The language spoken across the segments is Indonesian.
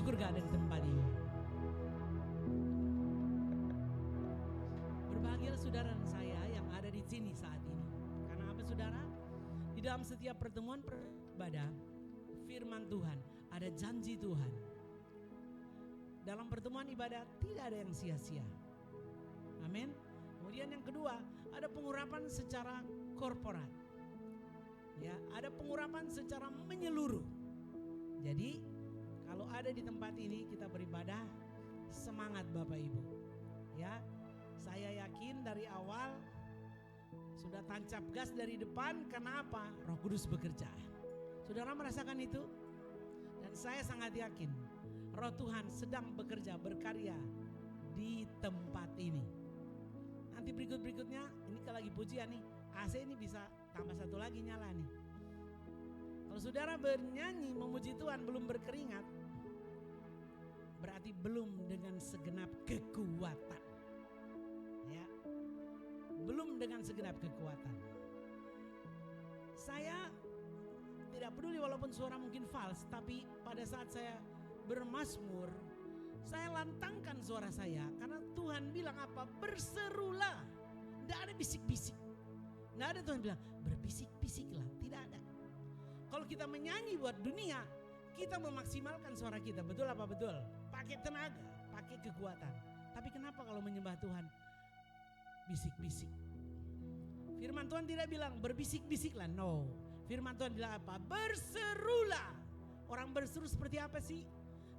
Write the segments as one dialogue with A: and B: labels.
A: bersyukur gak ada di tempat ini? Berbahagialah saudara dan saya yang ada di sini saat ini. Karena apa saudara? Di dalam setiap pertemuan beribadah, firman Tuhan, ada janji Tuhan. Dalam pertemuan ibadah tidak ada yang sia-sia. Amin. Kemudian yang kedua, ada pengurapan secara korporat. Ya, ada pengurapan secara menyeluruh. Jadi, kalau ada di tempat ini kita beribadah, semangat Bapak Ibu. Ya, saya yakin dari awal sudah tancap gas dari depan. Kenapa? Roh Kudus bekerja. Saudara merasakan itu? Dan saya sangat yakin Roh Tuhan sedang bekerja, berkarya di tempat ini. Nanti berikutnya, ini kalau lagi pujian nih, AC ini bisa tambah satu lagi nyala nih. Kalau saudara bernyanyi memuji Tuhan belum berkeringat, berarti belum dengan segenap kekuatan. Ya, belum dengan segenap kekuatan. Saya tidak peduli walaupun suara mungkin fals, tapi pada saat saya bermazmur, saya lantangkan suara saya karena Tuhan bilang apa? Berserulah. Tidak ada bisik-bisik. Tidak ada Tuhan bilang berbisik-bisiklah. Tidak ada. Kalau kita menyanyi buat dunia, kita memaksimalkan suara kita. Betul apa betul? Pakai tenaga, pakai kekuatan. Tapi kenapa kalau menyembah Tuhan bisik-bisik? Firman Tuhan tidak bilang berbisik-bisiklah. No. Firman Tuhan bilang apa? Berserulah. Orang berseru seperti apa sih?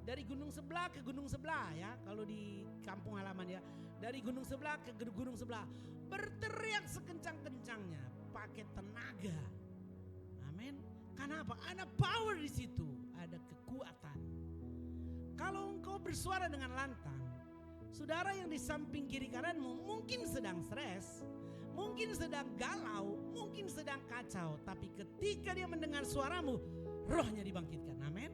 A: Dari gunung sebelah ke gunung sebelah ya. Kalau di kampung halaman ya. Dari gunung sebelah ke gunung sebelah. Berteriak sekencang-kencangnya. Pakai tenaga. Amin. Karena apa? Ada power di situ. Ada kekuatan. Kalau engkau bersuara dengan lantang. Saudara yang di samping kiri kananmu mungkin sedang stres. Mungkin sedang galau. Mungkin sedang kacau. Tapi ketika dia mendengar suaramu, rohnya dibangkitkan. Amin.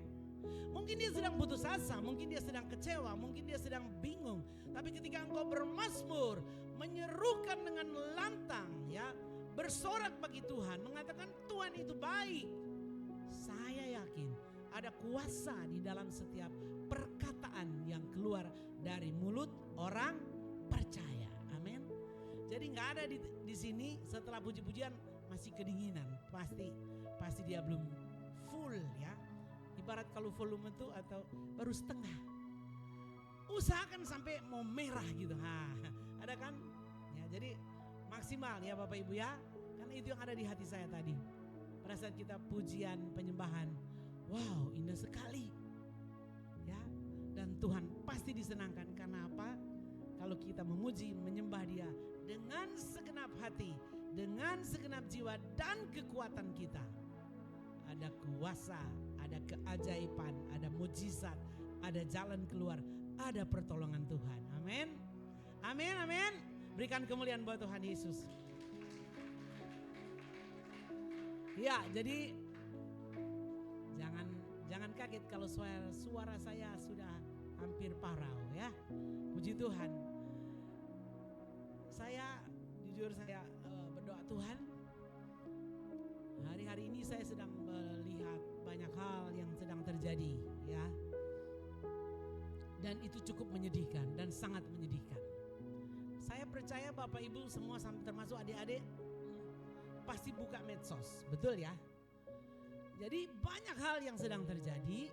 A: Mungkin dia sedang putus asa, mungkin dia sedang kecewa, mungkin dia sedang bingung. Tapi ketika engkau bermazmur, menyerukan dengan lantang ya, bersorak bagi Tuhan, mengatakan Tuhan itu baik. Saya yakin ada kuasa di dalam setiap perkataan yang keluar dari mulut orang percaya. Amin. Jadi nggak ada di sini setelah puji-pujian masih kedinginan. Pasti dia belum full ya. Ibarat kalau volume itu atau baru setengah. Usahakan sampai mau merah gitu. Ada kan? Ya, jadi maksimal ya Bapak Ibu ya. Karena itu yang ada di hati saya tadi. Pada saat kita pujian, penyembahan. Wow, indah sekali. Ya. Dan Tuhan pasti disenangkan karena apa? Kalau kita memuji, menyembah Dia dengan segenap hati, dengan segenap jiwa dan kekuatan kita. Ada kuasa, ada keajaiban, ada mujizat, ada jalan keluar, ada pertolongan Tuhan. Amin. Amin, amin. Berikan kemuliaan buat Tuhan Yesus. Ya, jadi jangan kaget kalau suara saya sudah hampir parau ya. Puji Tuhan. Saya jujur berdoa Tuhan. Hari-hari ini saya sedang melihat banyak hal yang sedang terjadi ya. Dan itu cukup menyedihkan dan sangat menyedihkan. Saya percaya Bapak Ibu semua termasuk adik-adik pasti buka medsos, betul ya? Jadi banyak hal yang sedang terjadi.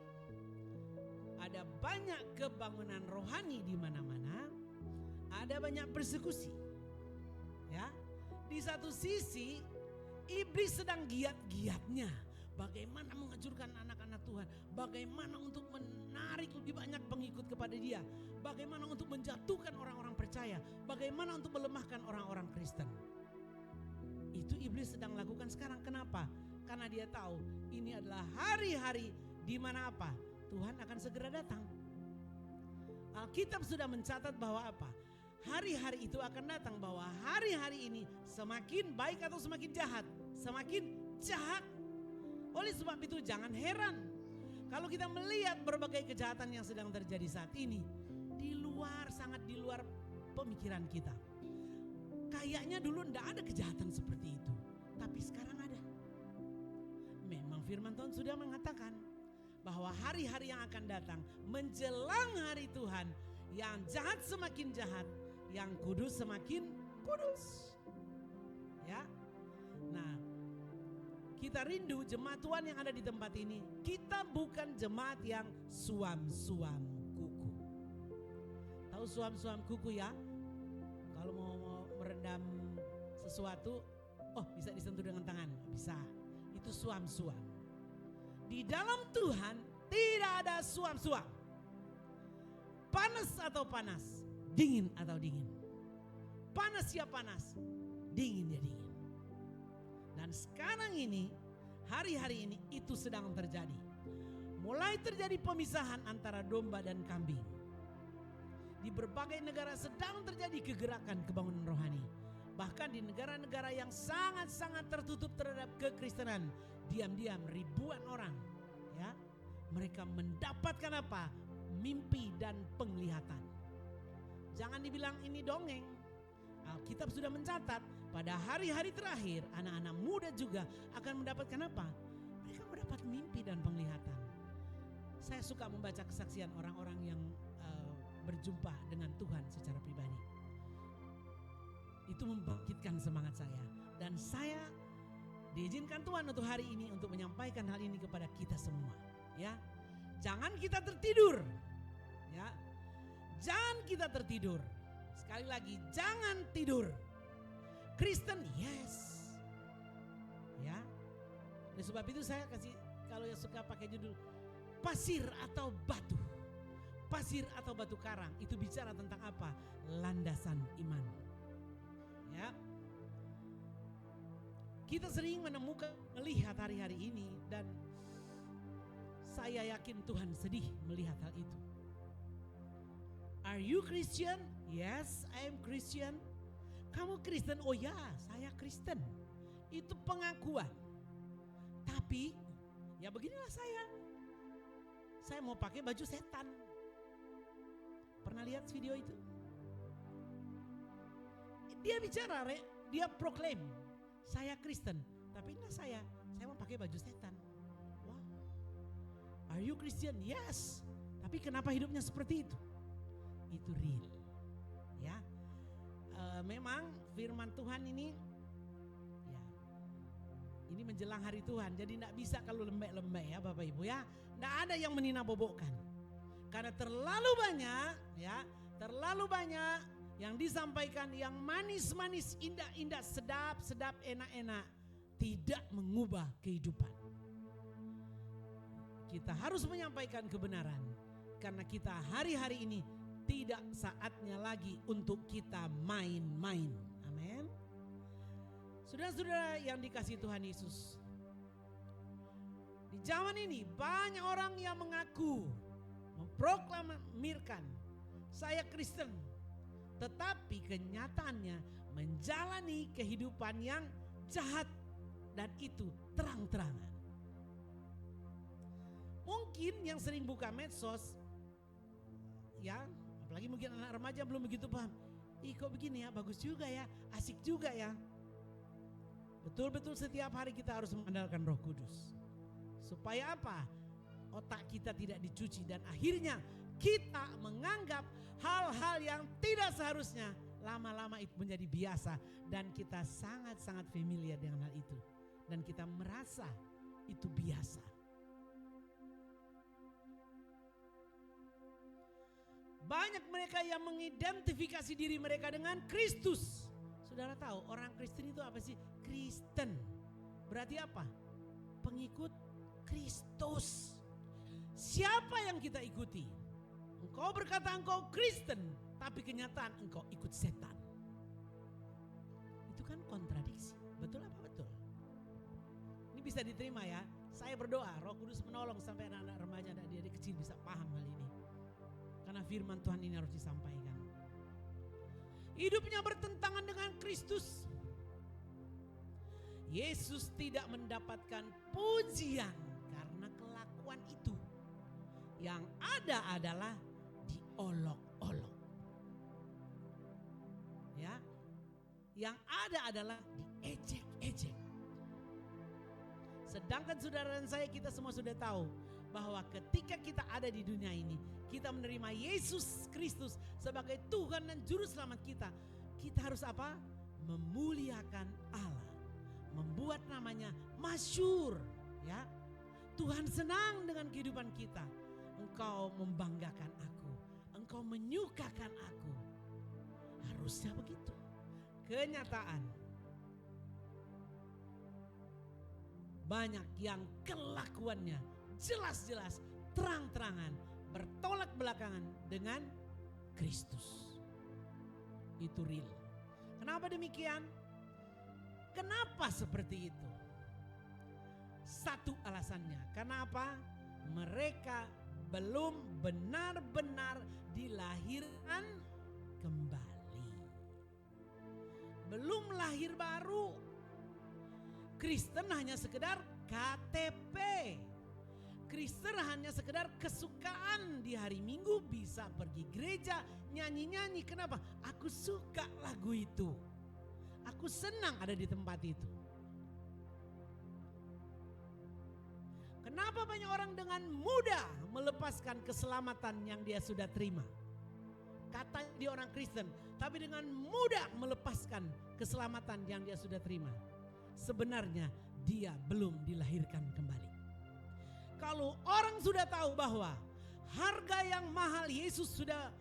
A: Ada banyak kebangunan rohani di mana-mana. Ada banyak persekusi. Ya. Di satu sisi iblis sedang giat-giatnya bagaimana menghancurkan anak-anak Tuhan, bagaimana untuk menarik lebih banyak pengikut kepada dia, bagaimana untuk menjatuhkan orang-orang percaya, bagaimana untuk melemahkan orang-orang Kristen. Itu iblis sedang lakukan sekarang. Kenapa? Karena dia tahu ini adalah hari-hari di mana apa? Tuhan akan segera datang. Alkitab sudah mencatat bahwa apa? Hari-hari itu akan datang, bahwa hari-hari ini semakin baik atau semakin jahat? Semakin jahat. Oleh sebab itu jangan heran kalau kita melihat berbagai kejahatan yang sedang terjadi saat ini sangat di luar pemikiran kita. Kayaknya dulu tidak ada kejahatan seperti itu, tapi sekarang ada. Memang firman Tuhan sudah mengatakan bahwa hari-hari yang akan datang menjelang hari Tuhan, yang jahat semakin jahat, yang kudus semakin kudus. Ya. Nah, kita rindu jemaat Tuhan yang ada di tempat ini. Kita bukan jemaat yang suam-suam kuku. Tahu suam-suam kuku ya? Kalau mau merendam sesuatu, oh bisa disentuh dengan tangan, bisa. Itu suam-suam. Di dalam Tuhan tidak ada suam-suam. Panas atau panas, dingin atau dingin. Panas ya panas, dingin ya dingin. Dan sekarang ini, hari-hari ini itu sedang terjadi. Mulai terjadi pemisahan antara domba dan kambing. Di berbagai negara sedang terjadi kegerakan kebangunan rohani. Bahkan di negara-negara yang sangat-sangat tertutup terhadap kekristenan, diam-diam ribuan orang, ya, mereka mendapatkan apa? Mimpi dan penglihatan. Jangan dibilang ini dongeng. Alkitab sudah mencatat pada hari-hari terakhir anak-anak muda juga akan mendapatkan apa? Mereka mendapat mimpi dan penglihatan. Saya suka membaca kesaksian orang-orang yang berjumpa dengan Tuhan secara pribadi. Itu membangkitkan semangat saya, dan saya diizinkan Tuhan untuk hari ini untuk menyampaikan hal ini kepada kita semua, ya. Jangan kita tertidur, ya. Jangan kita tertidur. Sekali lagi, jangan tidur. Kristen, yes, ya. Oleh sebab itu saya kasih, kalau yang suka pakai judul pasir atau batu. Pasir atau batu karang itu bicara tentang apa? Landasan iman. Ya. Kita sering melihat hari-hari ini, dan saya yakin Tuhan sedih melihat hal itu. Are you Christian? Yes, I am Christian. Kamu Kristen? Oh ya, saya Kristen. Itu pengakuan. Tapi ya beginilah saya. Saya mau pakai baju setan. Pernah lihat video itu? Dia bicara, dia proklaim, saya Kristen, tapi inilah saya mau pakai baju setan. Wow. Are you Christian? Yes. Tapi kenapa hidupnya seperti itu? Itu real. Ya. Memang firman Tuhan ini, ya, ini menjelang hari Tuhan, jadi tidak bisa kalau lembek-lembek ya Bapak Ibu ya. Tidak ada yang menina-bobokkan. Karena terlalu banyak, ya, terlalu banyak yang disampaikan yang manis-manis, indah-indah, sedap-sedap, enak-enak, tidak mengubah kehidupan. Kita harus menyampaikan kebenaran, karena kita hari-hari ini tidak saatnya lagi untuk kita main-main. Amin. Saudara-saudara yang dikasihi Tuhan Yesus, di zaman ini banyak orang yang mengaku, memproklamirkan saya Kristen, tetapi kenyataannya menjalani kehidupan yang jahat, dan itu terang-terangan. Mungkin yang sering buka medsos, ya, apalagi mungkin anak remaja belum begitu paham. Ih kok begini ya, bagus juga ya, asik juga ya. Betul-betul setiap hari kita harus mengandalkan Roh Kudus. Supaya apa? Otak kita tidak dicuci, dan akhirnya kita menganggap hal-hal yang tidak seharusnya lama-lama itu menjadi biasa, dan kita sangat-sangat familiar dengan hal itu, dan kita merasa itu biasa. Banyak mereka yang mengidentifikasi diri mereka dengan Kristus. Saudara tahu orang Kristen itu apa sih? Kristen berarti apa? Pengikut Kristus. Siapa yang kita ikuti? Engkau berkata engkau Kristen, tapi kenyataan engkau ikut setan. Itu kan kontradiksi. Betul apa betul? Ini bisa diterima ya. Saya berdoa Roh Kudus menolong sampai anak-anak remaja dan adik kecil bisa paham hal ini. Karena firman Tuhan ini harus disampaikan. Hidupnya bertentangan dengan Kristus. Yesus tidak mendapatkan pujian karena kelakuan itu. Yang ada adalah diolok-olok. Ya. Yang ada adalah diejek-ejek. Sedangkan saudara dan saya, kita semua sudah tahu bahwa ketika kita ada di dunia ini, kita menerima Yesus Kristus sebagai Tuhan dan Juru Selamat kita. Kita harus apa? Memuliakan Allah, membuat namanya masyhur, ya. Tuhan senang dengan kehidupan kita. Engkau membanggakan aku, engkau menyukakan aku. Harusnya begitu. Kenyataan, banyak yang kelakuannya jelas-jelas, terang-terangan bertolak belakangan dengan Kristus. Itu real. Kenapa demikian? Kenapa seperti itu? Satu alasannya. Kenapa? Mereka belum benar-benar dilahirkan kembali. Belum lahir baru. Kristen hanya sekedar KTP. Kristen hanya sekedar kesukaan di hari Minggu bisa pergi gereja, nyanyi-nyanyi. Kenapa? Aku suka lagu itu. Aku senang ada di tempat itu. Kenapa banyak orang dengan mudah melepaskan keselamatan yang dia sudah terima? Katanya dia orang Kristen, tapi dengan mudah melepaskan keselamatan yang dia sudah terima. Sebenarnya dia belum dilahirkan kembali. Kalau orang sudah tahu bahwa harga yang mahal Yesus sudah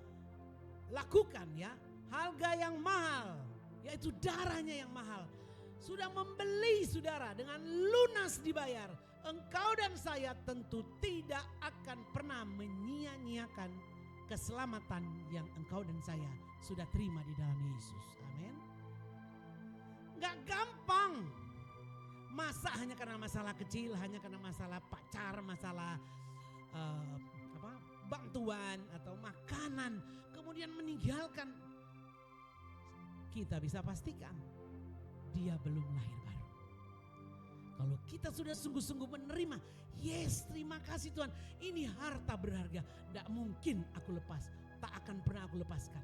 A: lakukan, ya, harga yang mahal, yaitu darahnya yang mahal, sudah membeli saudara dengan lunas dibayar. Engkau dan saya tentu tidak akan pernah menyia-nyiakan keselamatan yang engkau dan saya sudah terima di dalam Yesus. Amin. Gak gampang. Masa hanya karena masalah kecil, hanya karena masalah pacar, masalah bantuan atau makanan, kemudian meninggalkan. Kita bisa pastikan dia belum lahir baru. Kalau kita sudah sungguh-sungguh menerima, yes, terima kasih Tuhan, ini harta berharga, tidak mungkin aku lepas, tak akan pernah aku lepaskan.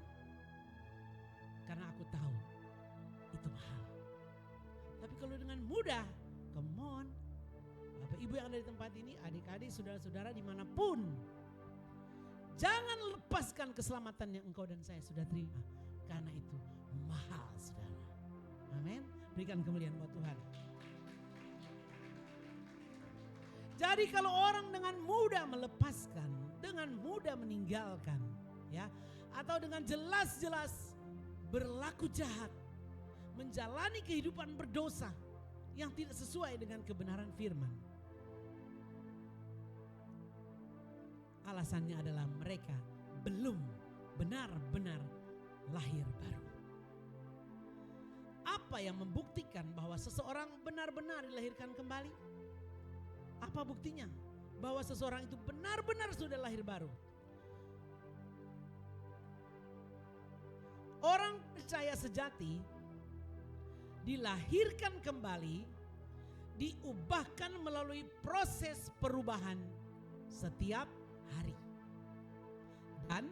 A: Karena aku tahu itu mahal. Tapi kalau dengan mudah, come on, Bapak Ibu yang ada di tempat ini, adik-adik, saudara-saudara dimanapun, jangan lepaskan keselamatan yang engkau dan saya sudah terima. Karena itu mahal, saudara. Amin. Berikan kemuliaan buat Tuhan. Jadi kalau orang dengan mudah melepaskan, dengan mudah meninggalkan, ya, atau dengan jelas-jelas berlaku jahat, menjalani kehidupan berdosa yang tidak sesuai dengan kebenaran firman, alasannya adalah mereka belum benar-benar lahir baru. Apa yang membuktikan bahwa seseorang benar-benar dilahirkan kembali? Apa buktinya bahwa seseorang itu benar-benar sudah lahir baru? Orang percaya sejati dilahirkan kembali, diubahkan melalui proses perubahan setiap hari. Dan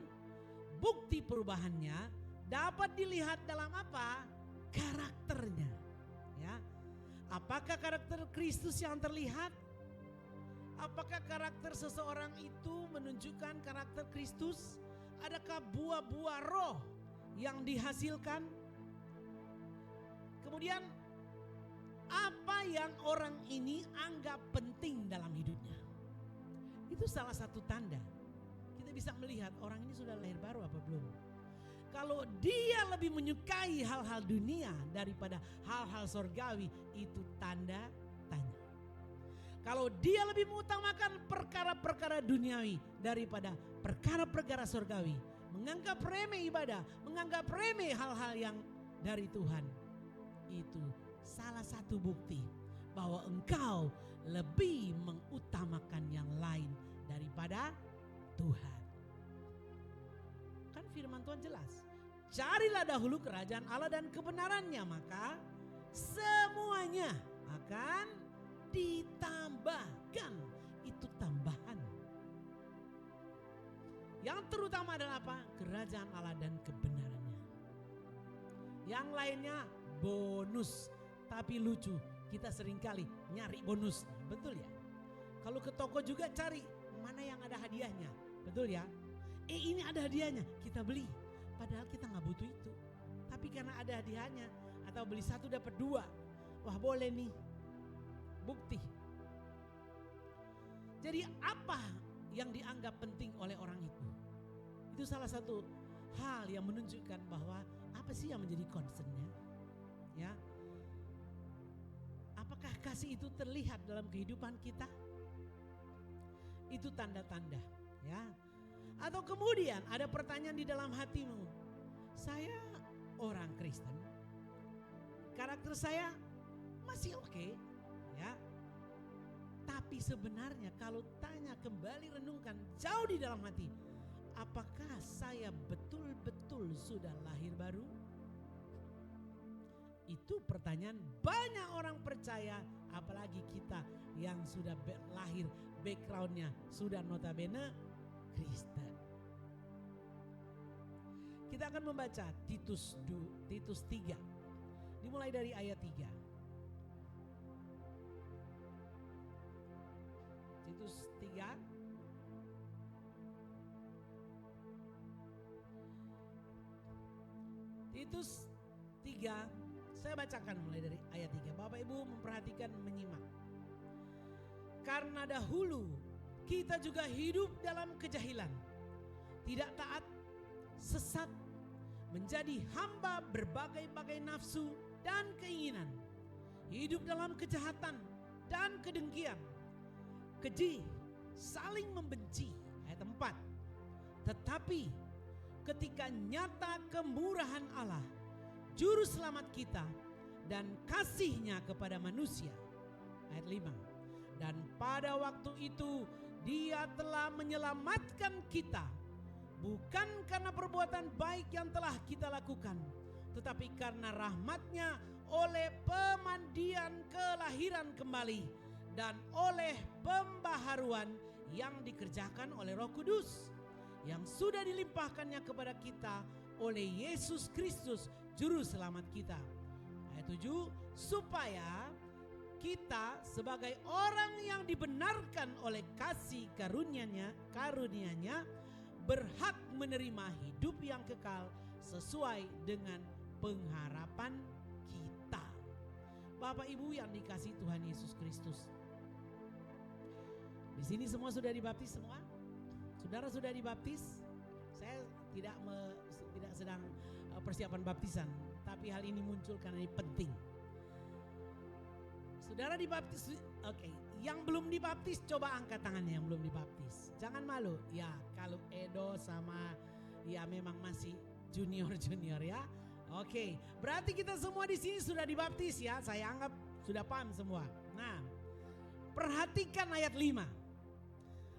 A: bukti perubahannya dapat dilihat dalam apa? Karakternya. Ya. Apakah karakter Kristus yang terlihat? Apakah karakter seseorang itu menunjukkan karakter Kristus? Adakah buah-buah roh yang dihasilkan? Kemudian apa yang orang ini anggap penting dalam hidupnya? Itu salah satu tanda. Kita bisa melihat orang ini sudah lahir baru apa belum. Kalau dia lebih menyukai hal-hal dunia daripada hal-hal sorgawi, itu tanda tanya. Kalau dia lebih mengutamakan perkara-perkara duniawi daripada perkara-perkara sorgawi, menganggap remeh ibadah, menganggap remeh hal-hal yang dari Tuhan, itu salah satu bukti bahwa engkau lebih mengutamakan yang lain daripada Tuhan. Kan firman Tuhan jelas, carilah dahulu kerajaan Allah dan kebenarannya, maka semuanya akan ditambahkan. Itu tambahan. Yang terutama adalah apa? Kerajaan Allah dan kebenarannya. Yang lainnya bonus. Tapi lucu, kita seringkali nyari bonus. Betul ya? Kalau ke toko juga cari mana yang ada hadiahnya. Betul ya? Ini ada hadiahnya, kita beli. Padahal kita gak butuh itu. Tapi karena ada hadiahnya, atau beli 1 dapat 2. Wah boleh nih. Bukti. Jadi apa yang dianggap penting oleh orang itu? Itu salah satu hal yang menunjukkan bahwa apa sih yang menjadi concernnya? Ya. Apakah kasih itu terlihat dalam kehidupan kita? Itu tanda-tanda, ya. Atau kemudian ada pertanyaan di dalam hatimu. Saya orang Kristen. Karakter saya masih oke, ya. Tapi sebenarnya kalau tanya kembali, renungkan jauh di dalam hati, apakah saya betul-betul sudah lahir baru? Itu pertanyaan banyak orang percaya, apalagi kita yang sudah lahir, backgroundnya sudah notabene Kristen. Kita akan membaca Titus 3, dimulai dari ayat 3. Titus 3 Titus 3, saya bacakan mulai dari ayat 3. Bapak Ibu memperhatikan, menyimak. Karena dahulu kita juga hidup dalam kejahilan, tidak taat, sesat, menjadi hamba berbagai-bagai nafsu dan keinginan, hidup dalam kejahatan dan kedengkian, keji, saling membenci. Ayat 4. Tetapi ketika nyata kemurahan Allah, juru selamat kita, dan kasihnya kepada manusia. Ayat 5. Dan pada waktu itu Dia telah menyelamatkan kita, bukan karena perbuatan baik yang telah kita lakukan, tetapi karena rahmat-Nya oleh pemandian kelahiran kembali dan oleh pembaharuan yang dikerjakan oleh Roh Kudus yang sudah dilimpahkannya kepada kita oleh Yesus Kristus juru selamat kita. Ayat 7, supaya kita sebagai orang yang dibenarkan oleh kasih karunia-Nya berhak menerima hidup yang kekal sesuai dengan pengharapan kita. Bapak Ibu yang dikasihi Tuhan Yesus Kristus, di sini semua sudah dibaptis semua? Saudara sudah dibaptis? Saya tidak sedang persiapan baptisan, tapi hal ini muncul karena ini penting. Saudara dibaptis, oke. Yang belum dibaptis coba angkat tangannya yang belum dibaptis. Jangan malu. Ya, kalau Edo sama ya memang masih junior ya. Oke, berarti kita semua di sini sudah dibaptis ya. Saya anggap sudah paham semua. Nah, perhatikan ayat 5.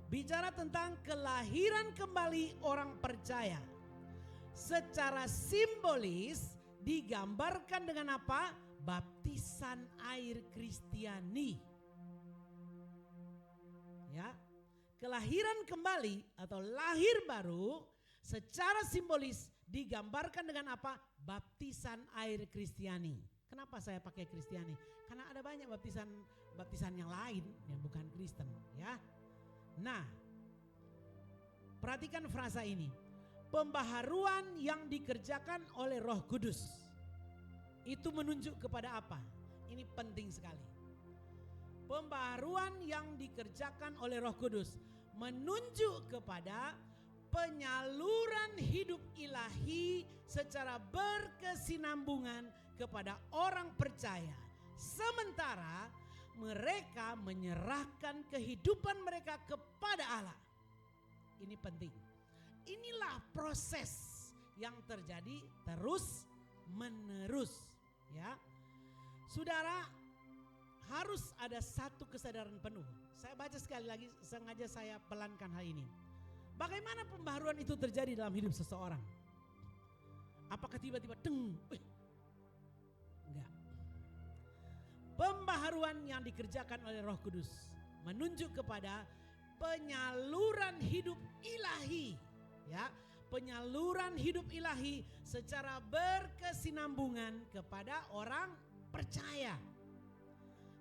A: Bicara tentang kelahiran kembali orang percaya. Secara simbolis digambarkan dengan apa? Baptisan air Kristiani. Ya. Kelahiran kembali atau lahir baru secara simbolis digambarkan dengan apa? Baptisan air Kristiani. Kenapa saya pakai Kristiani? Karena ada banyak baptisan yang lain yang bukan Kristen, ya. Nah, perhatikan frasa ini. Pembaharuan yang dikerjakan oleh Roh Kudus. Itu menunjuk kepada apa? Ini penting sekali. Pembaharuan yang dikerjakan oleh Roh Kudus menunjuk kepada penyaluran hidup ilahi secara berkesinambungan kepada orang percaya. Sementara mereka menyerahkan kehidupan mereka kepada Allah. Ini penting. Inilah proses yang terjadi terus menerus, ya. Saudara, harus ada satu kesadaran penuh. Saya baca sekali lagi, sengaja saya pelankan hal ini. Bagaimana pembaharuan itu terjadi dalam hidup seseorang? Apakah tiba-tiba enggak. Pembaharuan yang dikerjakan oleh Roh Kudus menunjuk kepada penyaluran hidup ilahi, ya. Penyaluran hidup ilahi secara berkesinambungan kepada orang percaya.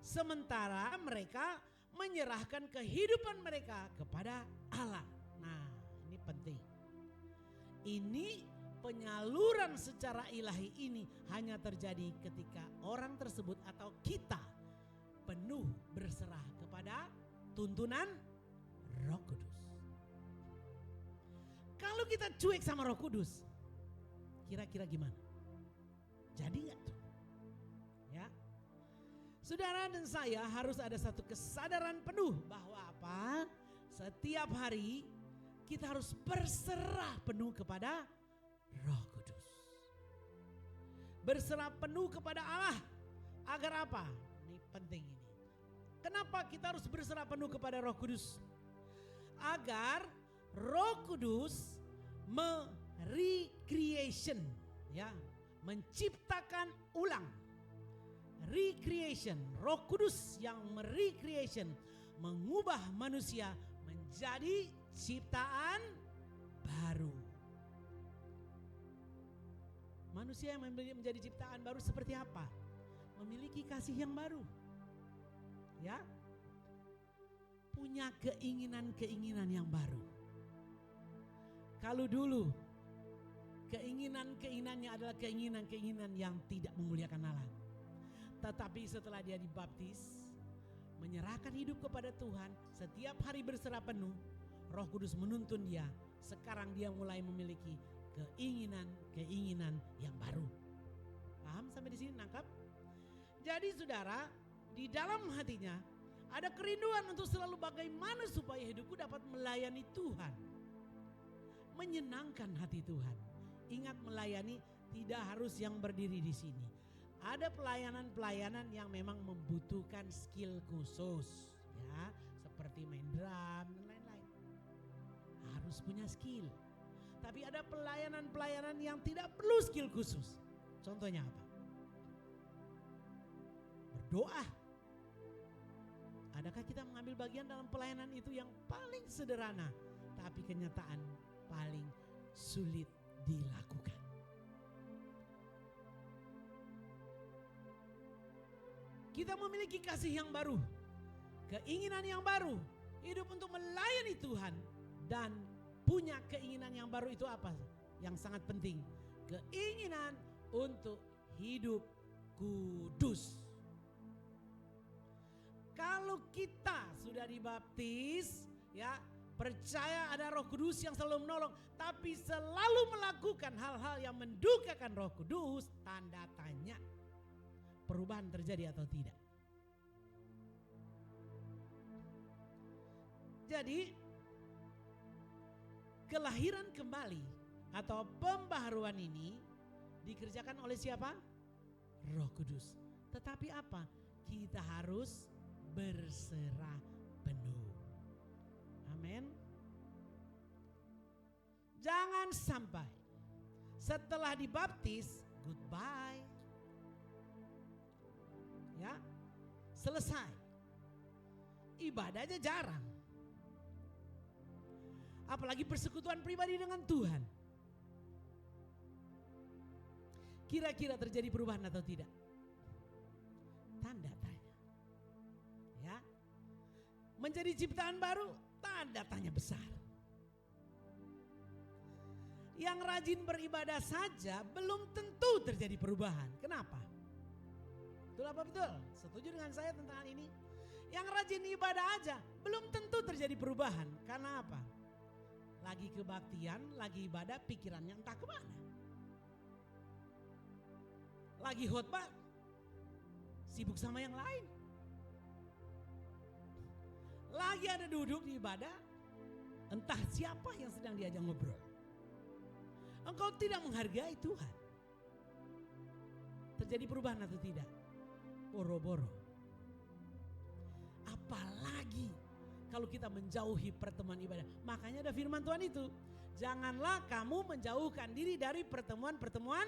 A: Sementara mereka menyerahkan kehidupan mereka kepada Allah. Nah, ini penting. Ini penyaluran secara ilahi ini hanya terjadi ketika orang tersebut atau kita penuh berserah kepada tuntunan Roh Kudus. Kalau kita cuek sama Roh Kudus, kira-kira gimana? Jadi nggak tuh? Ya, saudara dan saya harus ada satu kesadaran penuh bahwa apa? Setiap hari kita harus berserah penuh kepada Roh Kudus. Berserah penuh kepada Allah. Agar apa? Ini penting ini. Kenapa kita harus berserah penuh kepada Roh Kudus? Agar Roh Kudus recreation, ya, menciptakan ulang. Recreation, Roh Kudus yang merecreation, mengubah manusia menjadi ciptaan baru. Manusia yang menjadi ciptaan baru seperti apa? Memiliki kasih yang baru. Ya. Punya keinginan-keinginan yang baru. Kalau dulu keinginan-keinginannya adalah keinginan-keinginan yang tidak memuliakan Allah. Tetapi setelah dia dibaptis, menyerahkan hidup kepada Tuhan, setiap hari berserah penuh, Roh Kudus menuntun dia. Sekarang dia mulai memiliki keinginan-keinginan yang baru. Paham sampai di sini, nangkap? Jadi saudara, di dalam hatinya ada kerinduan untuk selalu bagaimana supaya hidupku dapat melayani Tuhan. Menyenangkan hati Tuhan. Ingat, melayani tidak harus yang berdiri di sini. Ada pelayanan-pelayanan yang memang membutuhkan skill khusus, ya, seperti main drum dan lain-lain. Harus punya skill. Tapi ada pelayanan-pelayanan yang tidak perlu skill khusus. Contohnya apa? Berdoa. Adakah kita mengambil bagian dalam pelayanan itu yang paling sederhana, tapi kenyataan paling sulit dilakukan? Kita memiliki kasih yang baru, keinginan yang baru, hidup untuk melayani Tuhan, dan punya keinginan yang baru itu apa? Yang sangat penting, keinginan untuk hidup kudus. Kalau kita sudah dibaptis, ya, percaya ada Roh Kudus yang selalu menolong, tapi selalu melakukan hal-hal yang mendukakan Roh Kudus, tanda tanya perubahan terjadi atau tidak. Jadi kelahiran kembali atau pembaharuan ini dikerjakan oleh siapa? Roh Kudus. Tetapi apa? Kita harus berserah penuh. Amin. Jangan sampai setelah dibaptis goodbye. Ya, selesai. Ibadahnya jarang. Apalagi persekutuan pribadi dengan Tuhan. Kira-kira terjadi perubahan atau tidak? Tanda tanya. Ya. Menjadi ciptaan baru, tanda tanya besar. Yang rajin beribadah saja belum tentu terjadi perubahan. Kenapa? Betul apa betul? Setuju dengan saya tentang hal ini? Yang rajin ibadah aja belum tentu terjadi perubahan. Karena apa? Lagi kebaktian, lagi ibadah, pikirannya entah kemana. Lagi khotbah, sibuk sama yang lain. Lagi ada duduk di ibadah, entah siapa yang sedang diajak ngobrol. Engkau tidak menghargai Tuhan. Terjadi perubahan atau tidak? Boro-boro. Apalagi kalau kita menjauhi pertemuan ibadah. Makanya ada firman Tuhan itu. Janganlah kamu menjauhkan diri dari pertemuan-pertemuan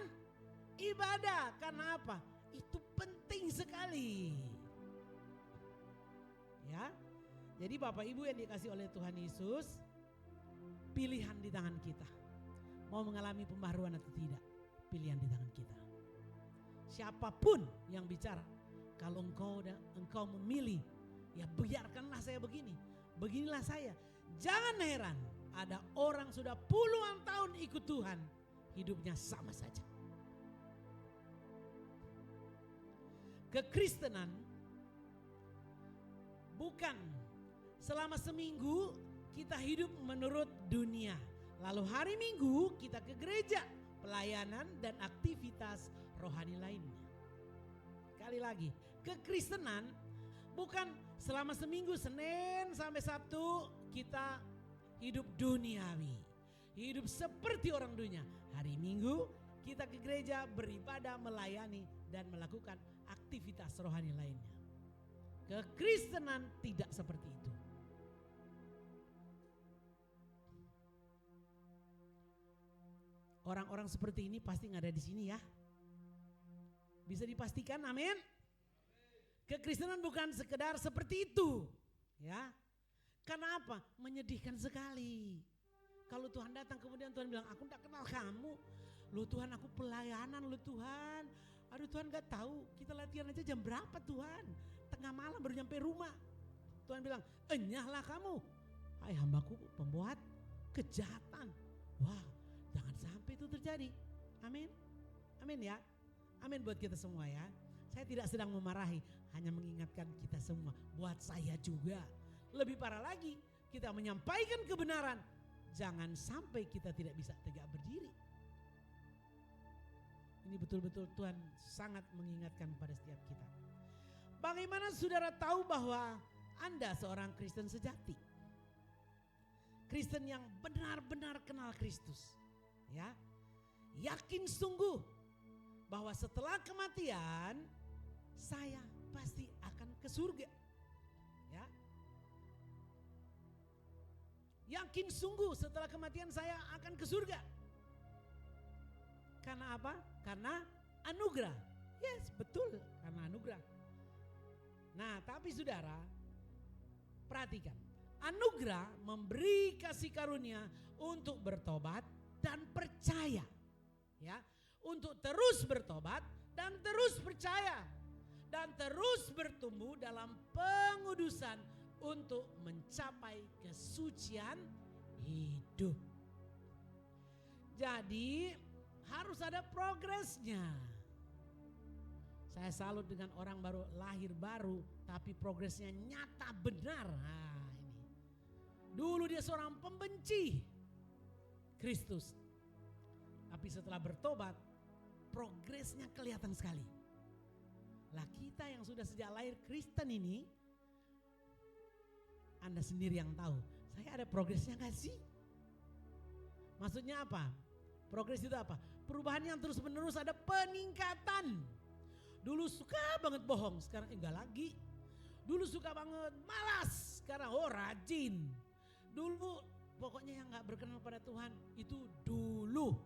A: ibadah. Karena apa? Itu penting sekali. Ya. Jadi Bapak Ibu yang dikasih oleh Tuhan Yesus, pilihan di tangan kita. Mau mengalami pembaharuan atau tidak, pilihan di tangan kita. Siapapun yang bicara, kalau engkau memilih, Ya biarkanlah saya begini. Beginilah saya. Jangan heran ada orang sudah puluhan tahun ikut Tuhan, hidupnya sama saja. Kekristenan bukan selama seminggu kita hidup menurut dunia, lalu hari Minggu kita ke gereja, pelayanan dan aktivitas rohani lainnya. Sekali lagi, kekristenan bukan selama seminggu Senin sampai Sabtu kita hidup duniawi, hidup seperti orang dunia. Hari Minggu kita ke gereja, beribadah, melayani dan melakukan aktivitas rohani lainnya. Kekristenan tidak seperti itu. Orang-orang seperti ini pasti nggak ada di sini ya. Bisa dipastikan, amin. Kekristenan bukan sekedar seperti itu, ya. Karena apa? Menyedihkan sekali. Kalau Tuhan datang kemudian Tuhan bilang, aku tidak kenal kamu. Lu Tuhan, aku pelayanan lu Tuhan. Aduh Tuhan gak tahu kita latihan aja jam berapa Tuhan. Tengah malam baru nyampe rumah. Tuhan bilang, enyahlah kamu. Hai hambaku pembuat kejahatan. Wah, jangan sampai itu terjadi. Amin. Amin ya. Amin buat kita semua ya. Saya tidak sedang memarahi, hanya mengingatkan kita semua. Buat saya juga. Lebih parah lagi, kita menyampaikan kebenaran. Jangan sampai kita tidak bisa tegak berdiri. Ini betul-betul Tuhan sangat mengingatkan pada setiap kita. Bagaimana saudara tahu bahwa Anda seorang Kristen sejati? Kristen yang benar-benar kenal Kristus. Ya, yakin sungguh bahwa setelah kematian saya pasti akan ke surga. Ya. Yakin sungguh setelah kematian saya akan ke surga. Karena apa? Karena anugerah. Yes, betul, karena anugerah. Nah, tapi saudara, perhatikan. Anugerah memberi kasih karunia untuk bertobat dan percaya. Ya, untuk terus bertobat dan terus percaya. Dan terus bertumbuh dalam pengudusan untuk mencapai kesucian hidup. Jadi harus ada progresnya. Saya salut dengan orang baru lahir baru tapi progresnya nyata benar. Nah, ini. Dulu dia seorang pembenci Kristus. Tapi setelah bertobat progresnya kelihatan sekali. Lah kita yang sudah sejak lahir Kristen ini, Anda sendiri yang tahu, saya ada progresnya gak sih? Maksudnya apa? Progres itu apa? Perubahan yang terus menerus, ada peningkatan. Dulu suka banget bohong, sekarang enggak lagi. Dulu suka banget malas, sekarang rajin. Dulu pokoknya yang gak berkenan pada Tuhan itu dulu.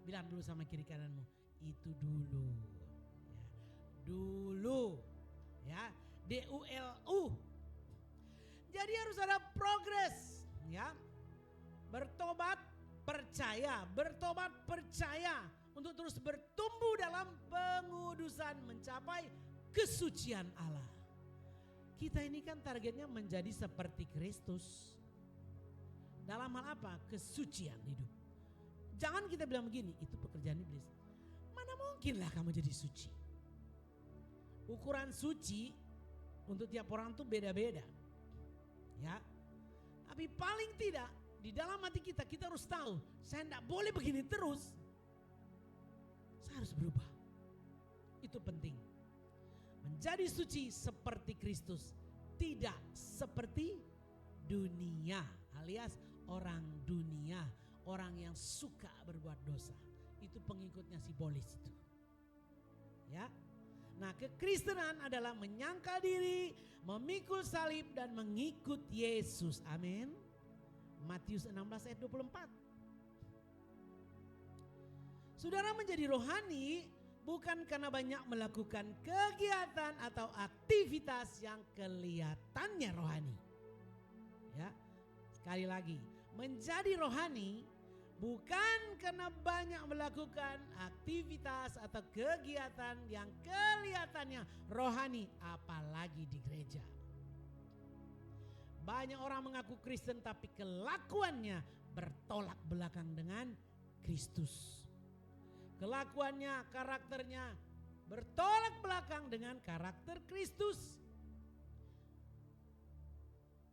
A: Bilang dulu sama kiri kananmu, itu dulu. Ya, dulu. Ya, DULU. Jadi harus ada progres, ya. Bertobat, percaya, bertobat, percaya untuk terus bertumbuh dalam pengudusan mencapai kesucian Allah. Kita ini kan targetnya menjadi seperti Kristus. Dalam hal apa? Kesucian hidup. Jangan kita bilang begini, itu pekerjaan iblis. Mana mungkinlah kamu jadi suci. Ukuran suci untuk tiap orang tuh beda-beda. Ya, tapi paling tidak di dalam hati kita harus tahu, saya tidak boleh begini terus. Saya harus berubah. Itu penting. Menjadi suci seperti Kristus, tidak seperti dunia, alias orang dunia, orang yang suka berbuat dosa. Itu pengikutnya si Bolis itu. Ya. Nah, kekristenan adalah menyangkal diri, memikul salib dan mengikut Yesus. Amin. Matius 16 ayat 24. Saudara menjadi rohani bukan karena banyak melakukan kegiatan atau aktivitas yang kelihatannya rohani. Ya. Sekali lagi, menjadi rohani bukan karena banyak melakukan aktivitas atau kegiatan yang kelihatannya rohani, apalagi di gereja. Banyak orang mengaku Kristen tapi kelakuannya bertolak belakang dengan Kristus. Kelakuannya, karakternya bertolak belakang dengan karakter Kristus.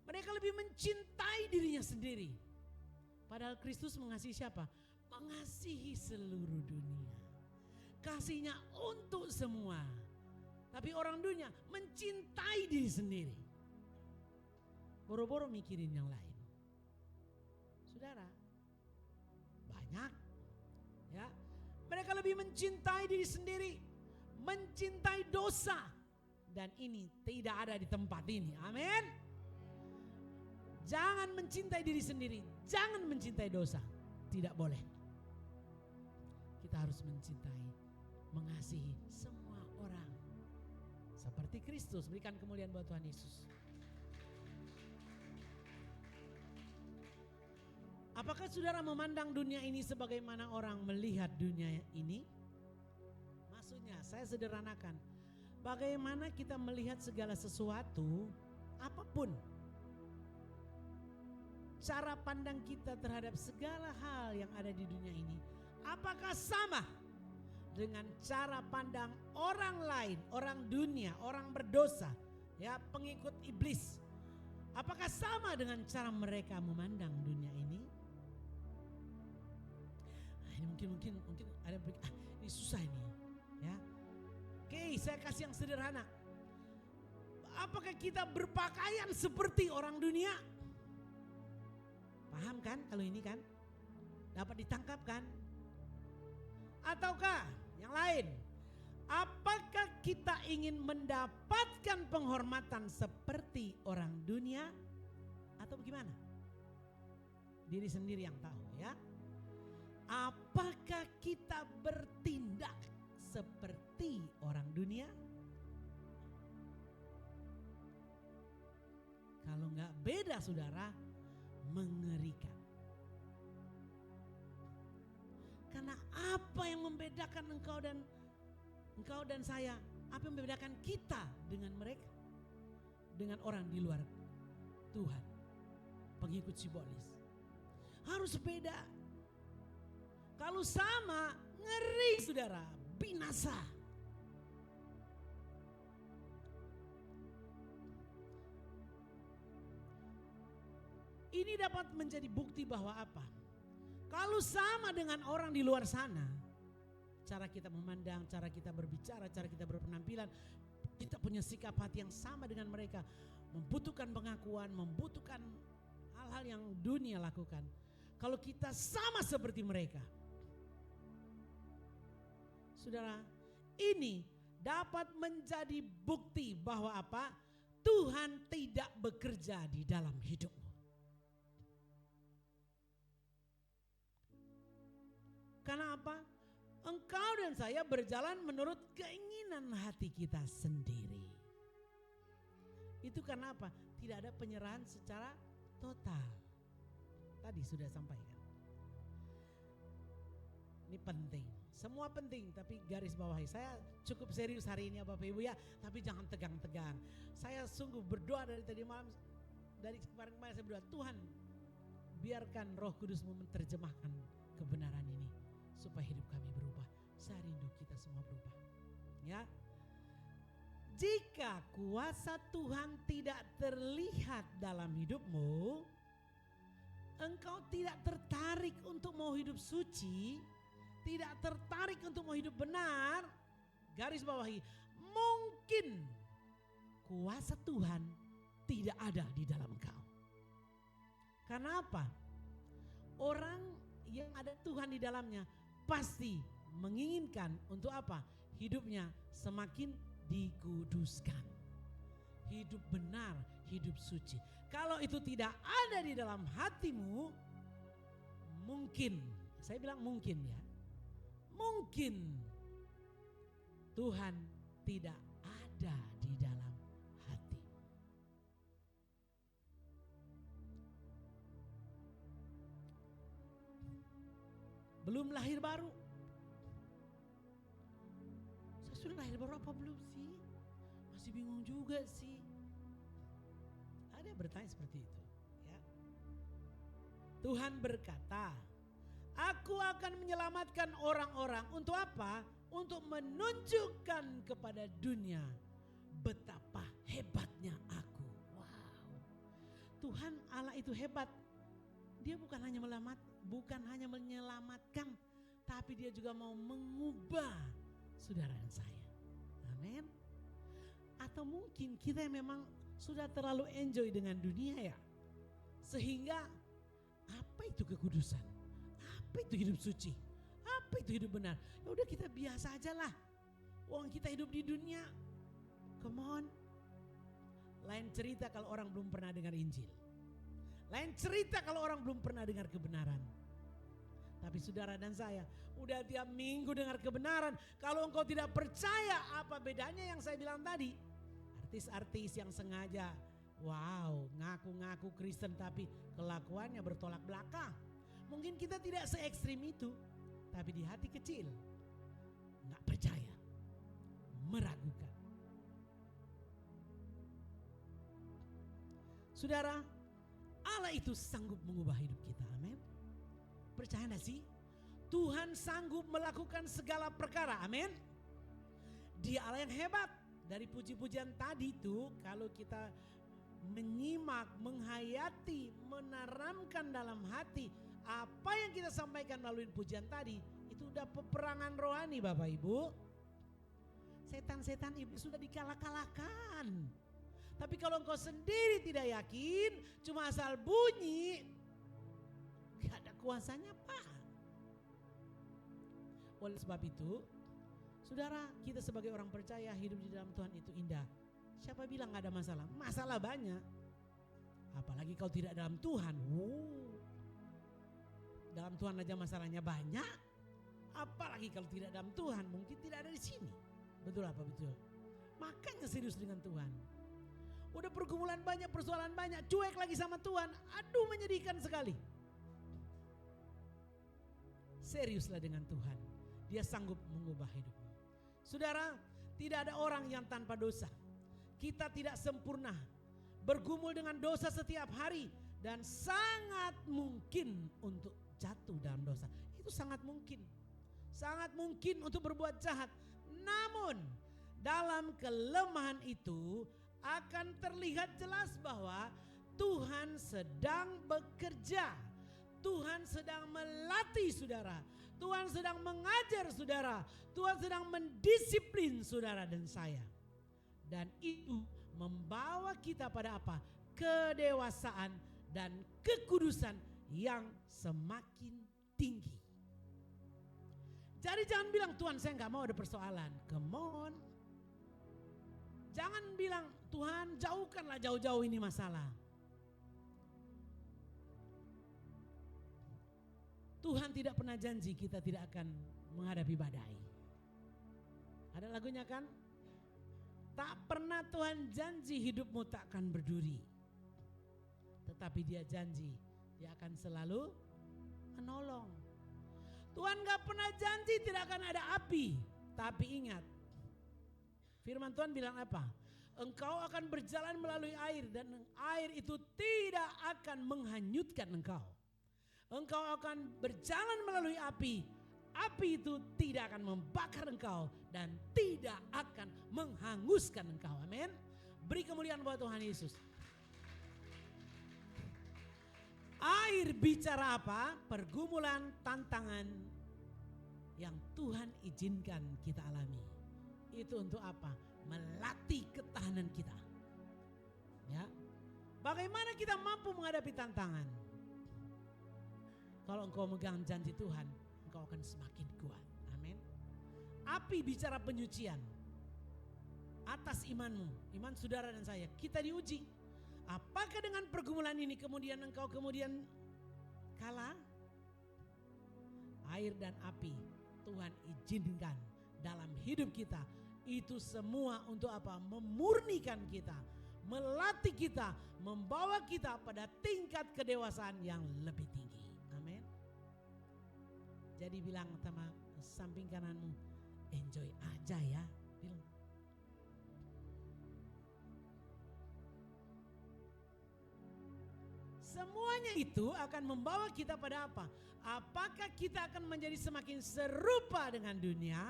A: Mereka lebih mencintai dirinya sendiri. Padahal Kristus mengasihi siapa? Mengasihi seluruh dunia. Kasihnya untuk semua. Tapi orang dunia mencintai diri sendiri. Boro-boro mikirin yang lain. Saudara, banyak ya. Mereka lebih mencintai diri sendiri, mencintai dosa, dan ini tidak ada di tempat ini. Amin. Jangan mencintai diri sendiri, jangan mencintai dosa. Tidak boleh. Kita harus mencintai, mengasihi semua orang. Seperti Kristus. Berikan kemuliaan buat Tuhan Yesus. Apakah saudara memandang dunia ini sebagaimana orang melihat dunia ini? Maksudnya saya sederhanakan. Bagaimana kita melihat segala sesuatu, apapun. Cara pandang kita terhadap segala hal yang ada di dunia ini, apakah sama dengan cara pandang orang lain, orang dunia, orang berdosa, ya, pengikut iblis? Apakah sama dengan cara mereka memandang dunia ini? Ini mungkin ada ini susah ini, ya. Oke, saya kasih yang sederhana. Apakah kita berpakaian seperti orang dunia? Paham kan kalau ini kan? Dapat ditangkap kan? Ataukah yang lain? Apakah kita ingin mendapatkan penghormatan seperti orang dunia? Atau bagaimana? Diri sendiri yang tahu ya. Apakah kita bertindak seperti orang dunia? Kalau enggak beda saudara, mengerikan. Karena apa yang membedakan engkau dan saya? Apa yang membedakan kita dengan mereka? Dengan orang di luar Tuhan, pengikut simbolis. Harus beda. Kalau sama, ngeri saudara, binasa. Ini dapat menjadi bukti bahwa apa? Kalau sama dengan orang di luar sana, cara kita memandang, cara kita berbicara, cara kita berpenampilan, kita punya sikap hati yang sama dengan mereka. Membutuhkan pengakuan, membutuhkan hal-hal yang dunia lakukan. Kalau kita sama seperti mereka, saudara, ini dapat menjadi bukti bahwa apa? Tuhan tidak bekerja di dalam hidupmu. Karena apa? Engkau dan saya berjalan menurut keinginan hati kita sendiri. Itu karena apa? Tidak ada penyerahan secara total. Tadi sudah sampaikan. Ini penting. Semua penting, tapi garis bawahi. Saya cukup serius hari ini ya Bapak Ibu ya. Tapi jangan tegang-tegang. Saya sungguh berdoa dari tadi malam. Dari kemarin-kemarin saya berdoa, Tuhan biarkan Roh Kudus menerjemahkan kebenaran ini. Supaya hidup kami berubah. Saya rindu kita semua berubah. Ya. Jika kuasa Tuhan tidak terlihat dalam hidupmu, engkau tidak tertarik untuk mau hidup suci, tidak tertarik untuk mau hidup benar, garis bawahi, mungkin kuasa Tuhan tidak ada di dalam engkau. Karena apa? Orang yang ada Tuhan di dalamnya pasti menginginkan untuk apa? Hidupnya semakin dikuduskan. Hidup benar, hidup suci. Kalau itu tidak ada di dalam hatimu, mungkin, saya bilang mungkin ya, mungkin Tuhan tidak ada di dalam hati. Belum lahir baru. Saya sudah lahir baru apa belum sih? Masih bingung juga sih. Ada Ada yang bertanya seperti itu. Ya. Tuhan berkata, aku akan menyelamatkan orang-orang untuk apa? Untuk menunjukkan kepada dunia betapa hebatnya aku. Wow. Tuhan Allah itu hebat. Dia bukan hanya menyelamatkan, tapi dia juga mau mengubah saudara dan saya. Amin. Atau mungkin kita yang memang sudah terlalu enjoy dengan dunia ya. Sehingga apa itu kekudusan? Apa itu hidup suci? Apa itu hidup benar? Ya udah kita biasa aja lah. Wong kita hidup di dunia. Come on. Lain cerita kalau orang belum pernah dengar Injil. Lain cerita kalau orang belum pernah dengar kebenaran. Tapi saudara dan saya udah tiap minggu dengar kebenaran. Kalau engkau tidak percaya, apa bedanya yang saya bilang tadi? Artis-artis yang sengaja ngaku-ngaku Kristen tapi kelakuannya bertolak belakang. Mungkin kita tidak se ekstrim itu, tapi di hati kecil nggak percaya, meragukan. Saudara, Allah itu sanggup mengubah hidup kita. Amin. Percaya gak sih? Tuhan sanggup melakukan segala perkara. Amin. Dia Allah yang hebat. Dari puji-pujian tadi itu, kalau kita menyimak, menghayati, menaramkan dalam hati apa yang kita sampaikan melalui pujian tadi, itu udah peperangan rohani Bapak Ibu. Setan-setan iblis sudah dikalah-kalahkan. Tapi kalau engkau sendiri tidak yakin, cuma asal bunyi, gak ada kuasanya Pak. Oleh sebab itu, saudara, kita sebagai orang percaya hidup di dalam Tuhan itu indah. Siapa bilang gak ada masalah? Masalah banyak. Apalagi kalau tidak dalam Tuhan. Dalam Tuhan aja masalahnya banyak. Apalagi kalau tidak dalam Tuhan, mungkin tidak ada di sini. Betul apa betul? Makanya serius dengan Tuhan. Udah pergumulan banyak, persoalan banyak, cuek lagi sama Tuhan. Aduh, menyedihkan sekali. Seriuslah dengan Tuhan. Dia sanggup mengubah hidupmu. Saudara, tidak ada orang yang tanpa dosa. Kita tidak sempurna. Bergumul dengan dosa setiap hari. Dan sangat mungkin untuk jatuh dalam dosa. Itu sangat mungkin. Sangat mungkin untuk berbuat jahat. Namun dalam kelemahan itu akan terlihat jelas bahwa Tuhan sedang bekerja. Tuhan sedang melatih saudara. Tuhan sedang mengajar saudara. Tuhan sedang mendisiplin saudara dan saya. Dan itu membawa kita pada apa? Kedewasaan dan kekudusan yang semakin tinggi. Jadi jangan bilang Tuhan saya gak mau ada persoalan. Come on. Jangan bilang Tuhan jauhkanlah jauh-jauh ini masalah. Tuhan tidak pernah janji kita tidak akan menghadapi badai. Ada lagunya kan? Tak pernah Tuhan janji hidupmu tak akan berduri. Tetapi dia janji dia akan selalu menolong. Tuhan gak pernah janji tidak akan ada api. Tapi ingat, firman Tuhan bilang apa? Engkau akan berjalan melalui air dan air itu tidak akan menghanyutkan engkau. Engkau akan berjalan melalui api. Api itu tidak akan membakar engkau dan tidak akan menghanguskan engkau. Amin. Beri kemuliaan buat Tuhan Yesus. Air bicara apa? Pergumulan, tantangan yang Tuhan izinkan kita alami. Itu untuk apa? Melatih ketahanan kita. Ya. Bagaimana kita mampu menghadapi tantangan? Kalau engkau megang janji Tuhan, engkau akan semakin kuat. Amin. Api bicara penyucian. Atas imanmu, iman saudara dan saya, kita diuji. Apakah dengan pergumulan ini kemudian engkau kalah? Air dan api Tuhan izinkan dalam hidup kita. Itu semua untuk apa? Memurnikan kita, melatih kita, membawa kita pada tingkat kedewasaan yang lebih tinggi. Amin. Jadi bilang sama samping kananmu, enjoy aja ya. Bilang. Semuanya itu akan membawa kita pada apa? Apakah kita akan menjadi semakin serupa dengan dunia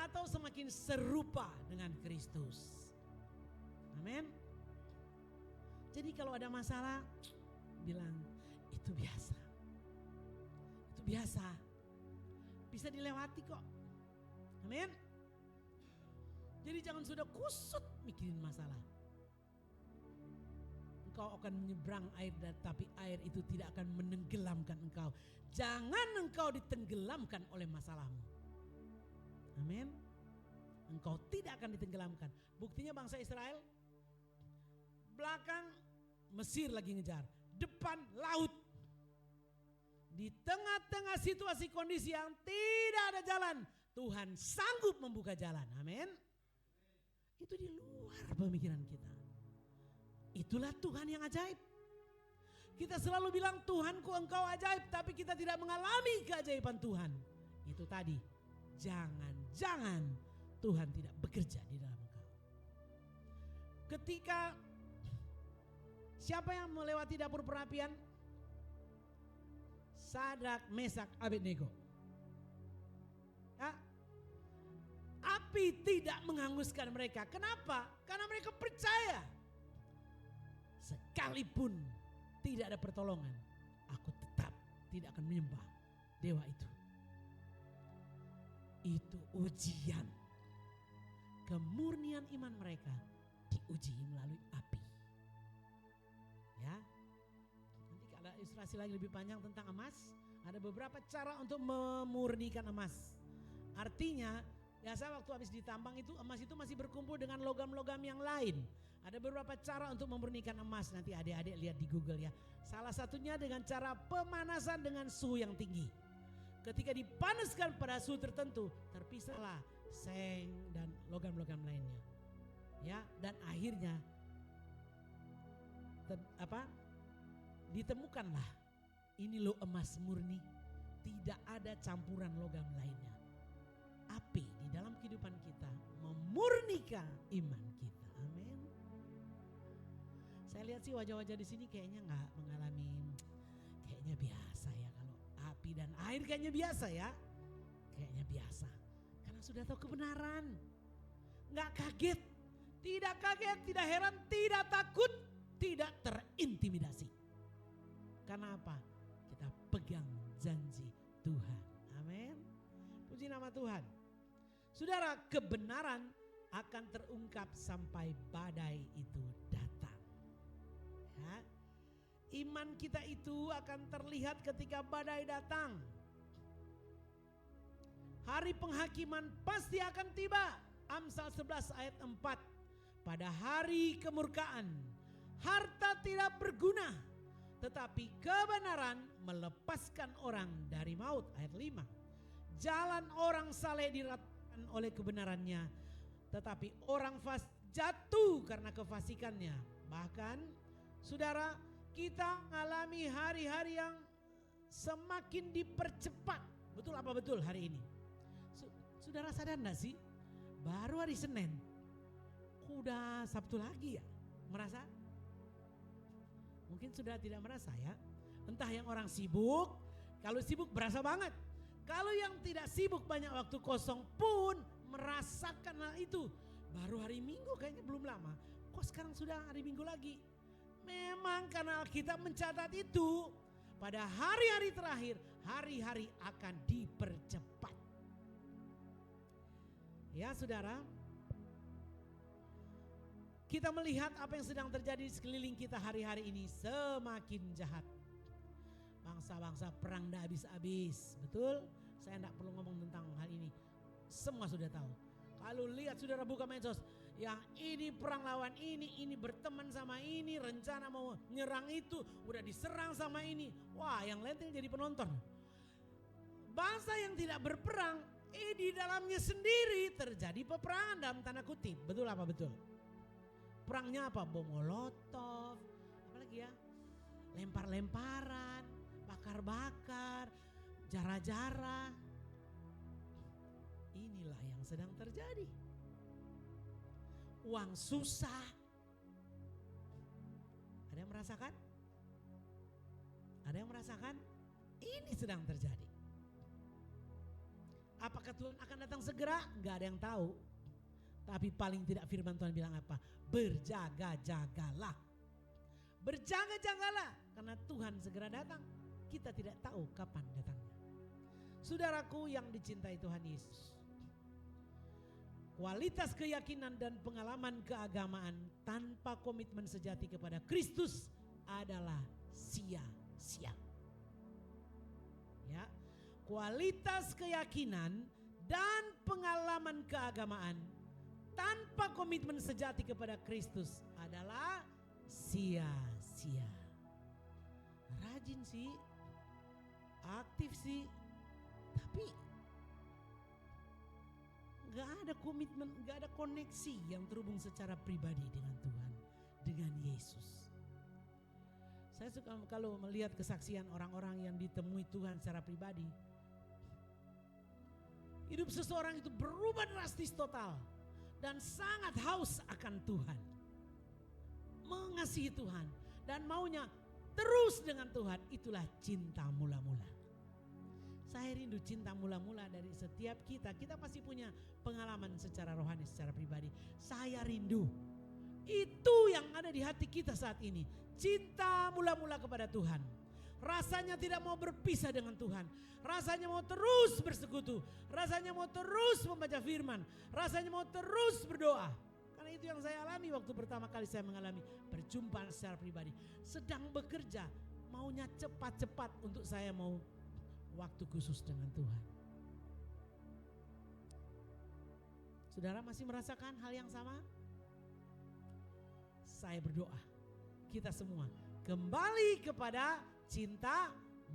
A: atau semakin serupa dengan Kristus? Amin. Jadi kalau ada masalah, bilang itu biasa. Itu biasa. Bisa dilewati kok. Amin. Jadi jangan sudah kusut mikirin masalah. Engkau akan menyeberang air, tapi air itu tidak akan menenggelamkan engkau. Jangan engkau ditenggelamkan oleh masalahmu. Amin. Engkau tidak akan ditenggelamkan. Buktinya bangsa Israel, belakang Mesir lagi ngejar, depan laut. Di tengah-tengah situasi kondisi yang tidak ada jalan, Tuhan sanggup membuka jalan. Amin. Itu di luar pemikiran kita. Itulah Tuhan yang ajaib. Kita selalu bilang Tuhanku engkau ajaib, tapi kita tidak mengalami keajaiban Tuhan. Itu tadi, jangan-jangan Tuhan tidak bekerja di dalam engkau. Ketika siapa yang melewati dapur perapian? Sadrak, Mesak, Abednego. Ya. Api tidak menghanguskan mereka. Kenapa? Karena mereka percaya. Sekalipun tidak ada pertolongan, aku tetap tidak akan menyembah dewa itu. Itu ujian. Kemurnian iman mereka diuji melalui api. Ya. Nanti kalau ilustrasi lagi lebih panjang tentang emas, ada beberapa cara untuk memurnikan emas. Artinya, biasa waktu habis ditambang itu emas itu masih berkumpul dengan logam-logam yang lain. Ada beberapa cara untuk memurnikan emas, nanti adik-adik lihat di Google ya. Salah satunya dengan cara pemanasan dengan suhu yang tinggi. Ketika dipanaskan pada suhu tertentu, terpisahlah seng dan logam-logam lainnya. Ya, dan akhirnya ditemukanlah ini loh emas murni, tidak ada campuran logam lainnya. Api di dalam kehidupan kita memurnikan iman kita. Amin. Saya lihat sih wajah-wajah di sini kayaknya nggak mengalami, kayaknya biasa ya, kalau api dan air kayaknya biasa ya, kayaknya biasa. Karena sudah tahu kebenaran, nggak kaget, tidak heran, tidak takut, tidak terintimidasi. Karena apa? Kita pegang janji Tuhan. Amin. Puji nama Tuhan. Saudara, kebenaran akan terungkap sampai badai itu datang. Ya. Iman kita itu akan terlihat ketika badai datang. Hari penghakiman pasti akan tiba. Amsal 11 ayat 4. Pada hari kemurkaan, harta tidak berguna, tetapi kebenaran melepaskan orang dari maut. Ayat 5. Jalan orang saleh diratakan oleh kebenarannya, tetapi orang fasik jatuh karena kefasikannya. Bahkan saudara, kita mengalami hari-hari yang semakin dipercepat. Betul apa betul hari ini? Saudara sadar gak sih? Baru hari Senin, udah Sabtu lagi ya? Merasa? Mungkin sudah tidak merasa ya. Entah yang orang sibuk, kalau sibuk berasa banget. Kalau yang tidak sibuk banyak waktu kosong pun merasakan hal itu. Baru hari Minggu kayaknya belum lama. Kok sekarang sudah hari Minggu lagi? Memang karena Alkitab mencatat itu. Pada hari-hari terakhir, hari-hari akan dipercepat. Ya saudara, kita melihat apa yang sedang terjadi di sekeliling kita hari-hari ini semakin jahat. Bangsa-bangsa perang dah habis-habis, betul? Saya tidak perlu ngomong tentang hal ini. Semua sudah tahu. Kalau lihat saudara buka medsos, yang ini perang lawan ini berteman sama ini, rencana mau nyerang itu, udah diserang sama ini. Wah, yang lain jadi penonton. Bangsa yang tidak berperang, di dalamnya sendiri terjadi peperangan dalam tanda kutip. Betul apa betul? Perangnya apa? Bom molotov, apalagi ya? Lempar-lemparan, bakar-bakar, jarah-jarah. Inilah yang sedang terjadi. Uang susah. Ada yang merasakan? Ada yang merasakan? Ini sedang terjadi. Apakah Tuhan akan datang segera? Gak ada yang tahu. Tapi paling tidak firman Tuhan bilang apa? Berjaga-jagalah. Berjaga-jagalah. Karena Tuhan segera datang. Kita tidak tahu kapan datangnya. Saudaraku yang dicintai Tuhan Yesus. Kualitas keyakinan dan pengalaman keagamaan tanpa komitmen sejati kepada Kristus adalah sia-sia. Ya, kualitas keyakinan dan pengalaman keagamaan tanpa komitmen sejati kepada Kristus adalah sia-sia. Rajin sih, aktif sih, tapi gak ada komitmen, gak ada koneksi yang terhubung secara pribadi dengan Tuhan, dengan Yesus. Saya suka kalau melihat kesaksian orang-orang yang ditemui Tuhan secara pribadi. Hidup seseorang itu berubah drastis total dan sangat haus akan Tuhan. Mengasihi Tuhan dan maunya terus dengan Tuhan, itulah cinta mula-mula. Saya rindu cinta mula-mula dari setiap kita. Kita pasti punya pengalaman secara rohani, secara pribadi. Saya rindu. Itu yang ada di hati kita saat ini. Cinta mula-mula kepada Tuhan. Rasanya tidak mau berpisah dengan Tuhan. Rasanya mau terus bersekutu. Rasanya mau terus membaca firman. Rasanya mau terus berdoa. Karena itu yang saya alami waktu pertama kali saya mengalami perjumpaan secara pribadi. Sedang bekerja, maunya cepat-cepat untuk saya mau waktu khusus dengan Tuhan. Saudara masih merasakan hal yang sama? Saya berdoa kita semua kembali kepada cinta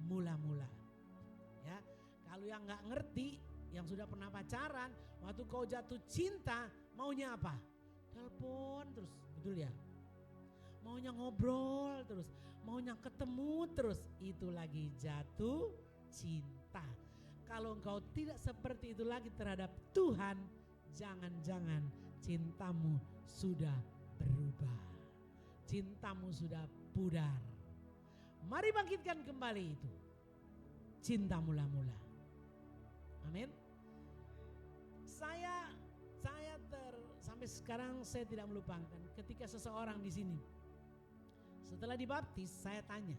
A: mula-mula. Ya, kalau yang nggak ngerti, yang sudah pernah pacaran, waktu kau jatuh cinta, maunya apa? Telepon terus, betul ya? Maunya ngobrol terus, maunya ketemu terus, itu lagi jatuh cinta. Kalau engkau tidak seperti itu lagi terhadap Tuhan, jangan-jangan cintamu sudah berubah. Cintamu sudah pudar. Mari bangkitkan kembali itu cinta mula-mula. Amin. Sampai sekarang saya tidak melupakan ketika seseorang di sini setelah dibaptis, saya tanya,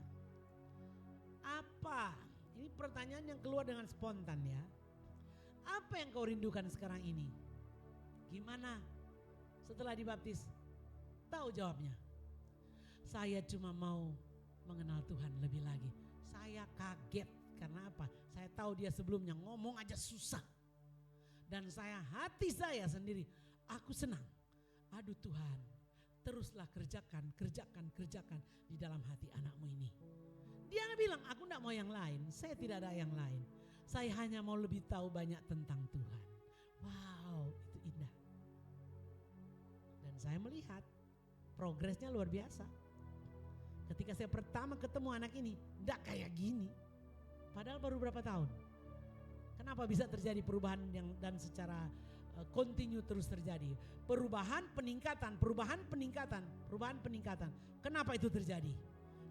A: apa? Ini pertanyaan yang keluar dengan spontan ya. Apa yang kau rindukan sekarang ini? Gimana setelah dibaptis? Tahu jawabnya. Saya cuma mau mengenal Tuhan lebih lagi. Saya kaget karena apa? Saya tahu dia sebelumnya ngomong aja susah. Dan hati saya sendiri, aku senang. Aduh Tuhan, teruslah kerjakan di dalam hati anakmu ini. Dia bilang, aku tidak mau yang lain, saya tidak ada yang lain. Saya hanya mau lebih tahu banyak tentang Tuhan. Wow, itu indah. Dan saya melihat progresnya luar biasa. Ketika saya pertama ketemu anak ini, tidak kayak gini. Padahal baru berapa tahun. Kenapa bisa terjadi perubahan dan secara kontinu terus terjadi? Perubahan peningkatan. Kenapa itu terjadi?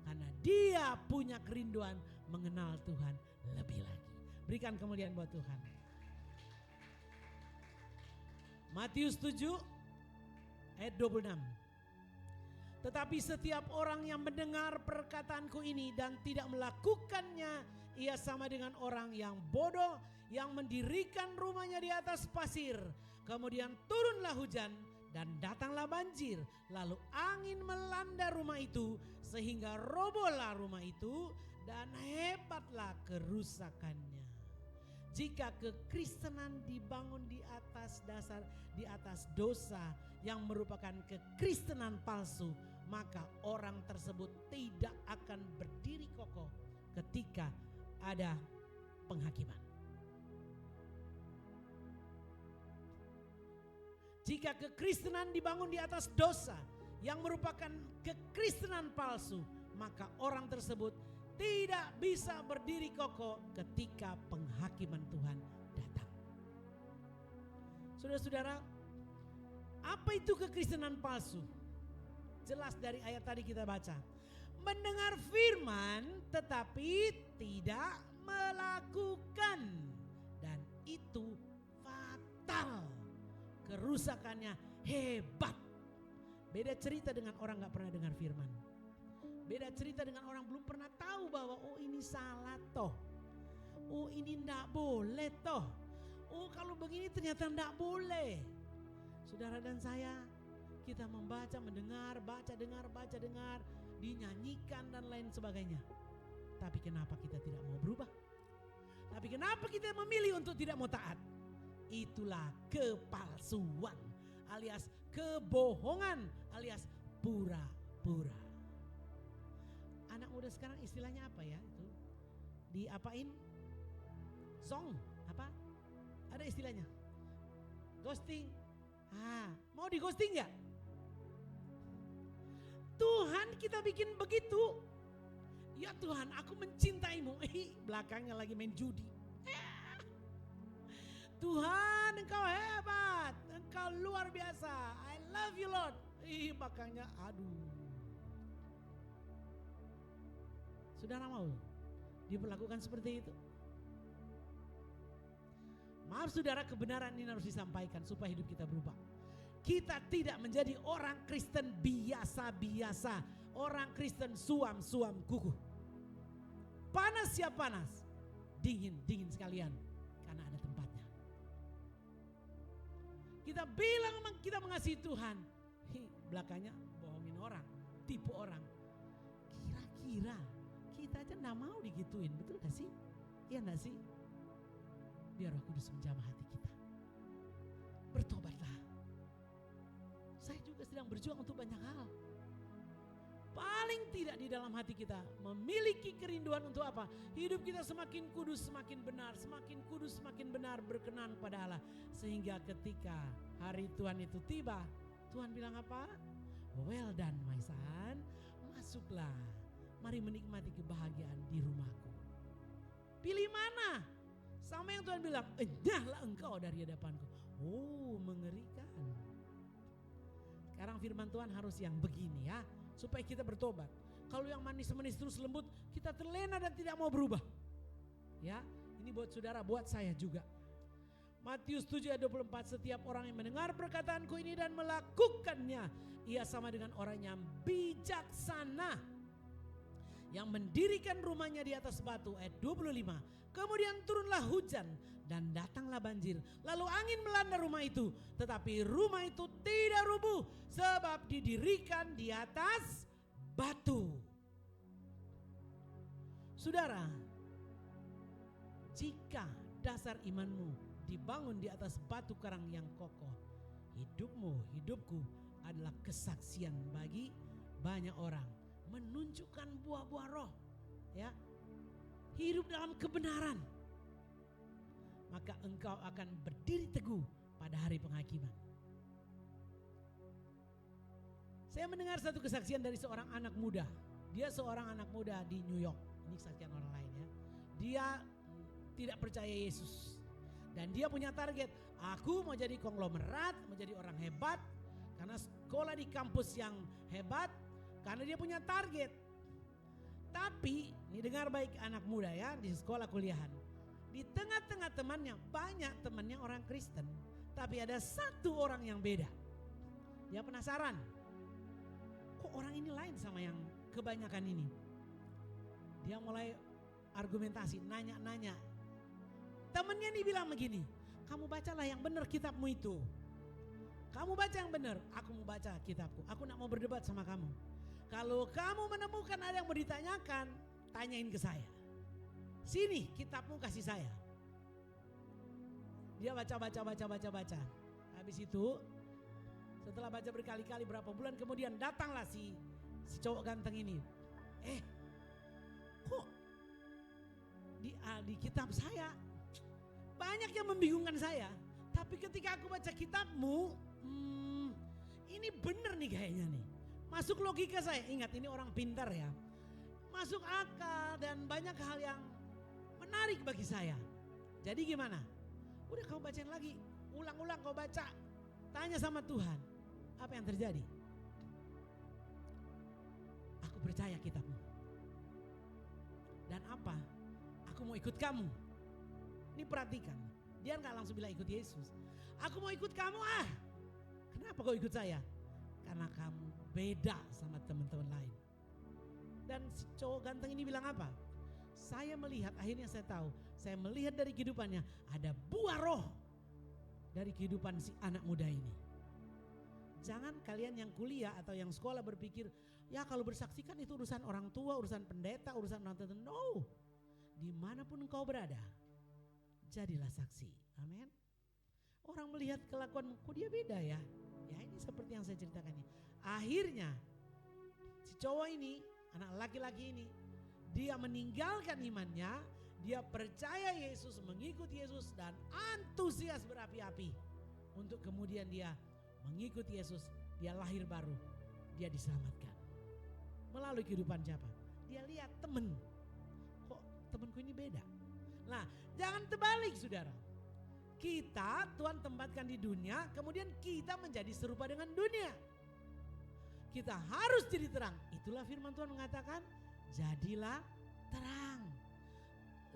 A: Karena dia punya kerinduan mengenal Tuhan lebih lagi. Berikan kemuliaan buat Tuhan. Matius 7 ayat 26. Tetapi setiap orang yang mendengar perkataanku ini dan tidak melakukannya, ia sama dengan orang yang bodoh yang mendirikan rumahnya di atas pasir. Kemudian turunlah hujan dan datanglah banjir. Lalu angin melanda rumah itu sehingga robohlah rumah itu dan hebatlah kerusakannya. Jika kekristenan dibangun di atas dosa yang merupakan kekristenan palsu, maka orang tersebut tidak akan berdiri kokoh ketika ada penghakiman. Jika kekristenan dibangun di atas dosa yang merupakan kekristenan palsu, maka orang tersebut tidak bisa berdiri kokoh ketika penghakiman Tuhan datang. Saudara-saudara, apa itu kekristenan palsu? Jelas dari ayat tadi kita baca. mendengar firman tetapi tidak melakukan, dan itu fatal. Kerusakannya hebat. Beda cerita dengan orang gak pernah dengar firman. Beda cerita dengan orang belum pernah tahu bahwa oh ini salah toh, oh ini ndak boleh toh, oh kalau begini ternyata ndak boleh. Saudara dan saya, kita membaca, mendengar, baca, dengar, dinyanyikan dan lain sebagainya. Tapi kenapa kita tidak mau berubah? Tapi kenapa kita memilih untuk tidak mau taat? Itulah kepalsuan alias kebohongan alias pura-pura. Anak muda sekarang istilahnya apa ya itu? Diapain? Zong, apa? Ada istilahnya. Ghosting. Mau di ghosting gak? Tuhan kita bikin begitu. Ya Tuhan, aku mencintaimu. Belakangnya lagi main judi. Tuhan, engkau hebat, engkau luar biasa. I love you Lord. Belakangnya aduh. Saudara mau diperlakukan seperti itu? Maaf saudara, kebenaran ini harus disampaikan supaya hidup kita berubah. Kita tidak menjadi orang Kristen biasa-biasa. Orang Kristen suam-suam kuku. Panas ya panas, dingin sekalian karena ada tempatnya. Kita bilang kita mengasihi Tuhan, belakangnya bohongin orang, tipu orang. Kira-kira kita aja gak mau digituin, betul gak sih? Iya gak sih? Biar Roh Kudus menjamah hati kita. Bertobatlah. Saya juga sedang berjuang untuk banyak hal. Paling tidak di dalam hati kita memiliki kerinduan untuk apa? Hidup kita semakin kudus, semakin benar, semakin kudus, semakin benar, berkenan kepada Allah. Sehingga ketika hari Tuhan itu tiba, Tuhan bilang apa? Well done my son, masuklah. Mari menikmati kebahagiaan di rumahku. Pilih mana? Sama yang Tuhan bilang, enyahlah engkau dari hadapanku. Oh, mengerikan. Sekarang firman Tuhan harus yang begini ya, supaya kita bertobat. Kalau yang manis-manis terus lembut, kita terlena dan tidak mau berubah. Ya, ini buat saudara, buat saya juga. Matius 7 ayat 24, setiap orang yang mendengar perkataanku ini dan melakukannya, ia sama dengan orang yang bijaksana, yang mendirikan rumahnya di atas batu. Ayat 25, kemudian turunlah hujan dan datanglah banjir, lalu angin melanda rumah itu, tetapi rumah itu tidak rubuh sebab didirikan di atas batu. Saudara, jika dasar imanmu dibangun di atas batu karang yang kokoh, hidupku adalah kesaksian bagi banyak orang, menunjukkan buah-buah roh, ya, hidup dalam kebenaran. Maka engkau akan berdiri teguh pada hari penghakiman. Saya mendengar satu kesaksian dari seorang anak muda. Dia seorang anak muda di New York. Ini kesaksian orang lain ya. Dia tidak percaya Yesus. Dan dia punya target. Aku mau jadi konglomerat, mau jadi orang hebat. Karena sekolah di kampus yang hebat. Karena dia punya target. Tapi, ini dengar baik anak muda ya, di sekolah kuliahan. Di tengah-tengah temannya, banyak temannya orang Kristen. Tapi ada satu orang yang beda. Dia penasaran. Kok orang ini lain sama yang kebanyakan ini? Dia mulai argumentasi, nanya-nanya. Temennya nih bilang begini, kamu bacalah yang benar kitabmu itu. Kamu baca yang benar, aku mau baca kitabku. Aku gak mau berdebat sama kamu. Kalau kamu menemukan ada yang mau ditanyakan, tanyain ke saya. Sini kitabmu kasih saya. Dia baca. Habis itu setelah baca berkali-kali berapa bulan kemudian datanglah si cowok ganteng ini. Kok di kitab saya banyak yang membingungkan saya. Tapi ketika aku baca kitabmu, ini bener nih kayaknya nih. Masuk logika saya, ingat ini orang pintar ya. Masuk akal dan banyak hal yang menarik bagi saya. Jadi gimana? Udah kau bacain lagi, ulang-ulang kau baca. Tanya sama Tuhan, apa yang terjadi? aku percaya kitabmu. Dan apa? Aku mau ikut kamu. Ini perhatikan, dia nggak langsung bilang ikut Yesus. Aku mau ikut kamu ah. Kenapa kau ikut saya? Karena kamu beda sama teman-teman lain. Dan si cowok ganteng ini bilang apa? Saya melihat, akhirnya saya tahu, saya melihat dari kehidupannya ada buah roh dari kehidupan si anak muda ini. Jangan kalian yang kuliah atau yang sekolah berpikir, ya kalau bersaksi kan itu urusan orang tua, urusan pendeta, urusan orang tertentu. No, dimanapun engkau berada, jadilah saksi. Amin. Orang melihat kelakuanmu, kok dia beda ya? Ya ini seperti yang saya ceritakan ini. Akhirnya si cowok ini, anak laki-laki ini, dia meninggalkan imannya, dia percaya Yesus, mengikut Yesus dan antusias berapi-api untuk kemudian dia mengikut Yesus, dia lahir baru, dia diselamatkan. Melalui kehidupan siapa? Dia lihat temen, kok temanku ini beda. Nah, jangan terbalik saudara. Kita Tuhan tempatkan di dunia, kemudian kita menjadi serupa dengan dunia. Kita harus jadi terang. Itulah firman Tuhan mengatakan, jadilah terang.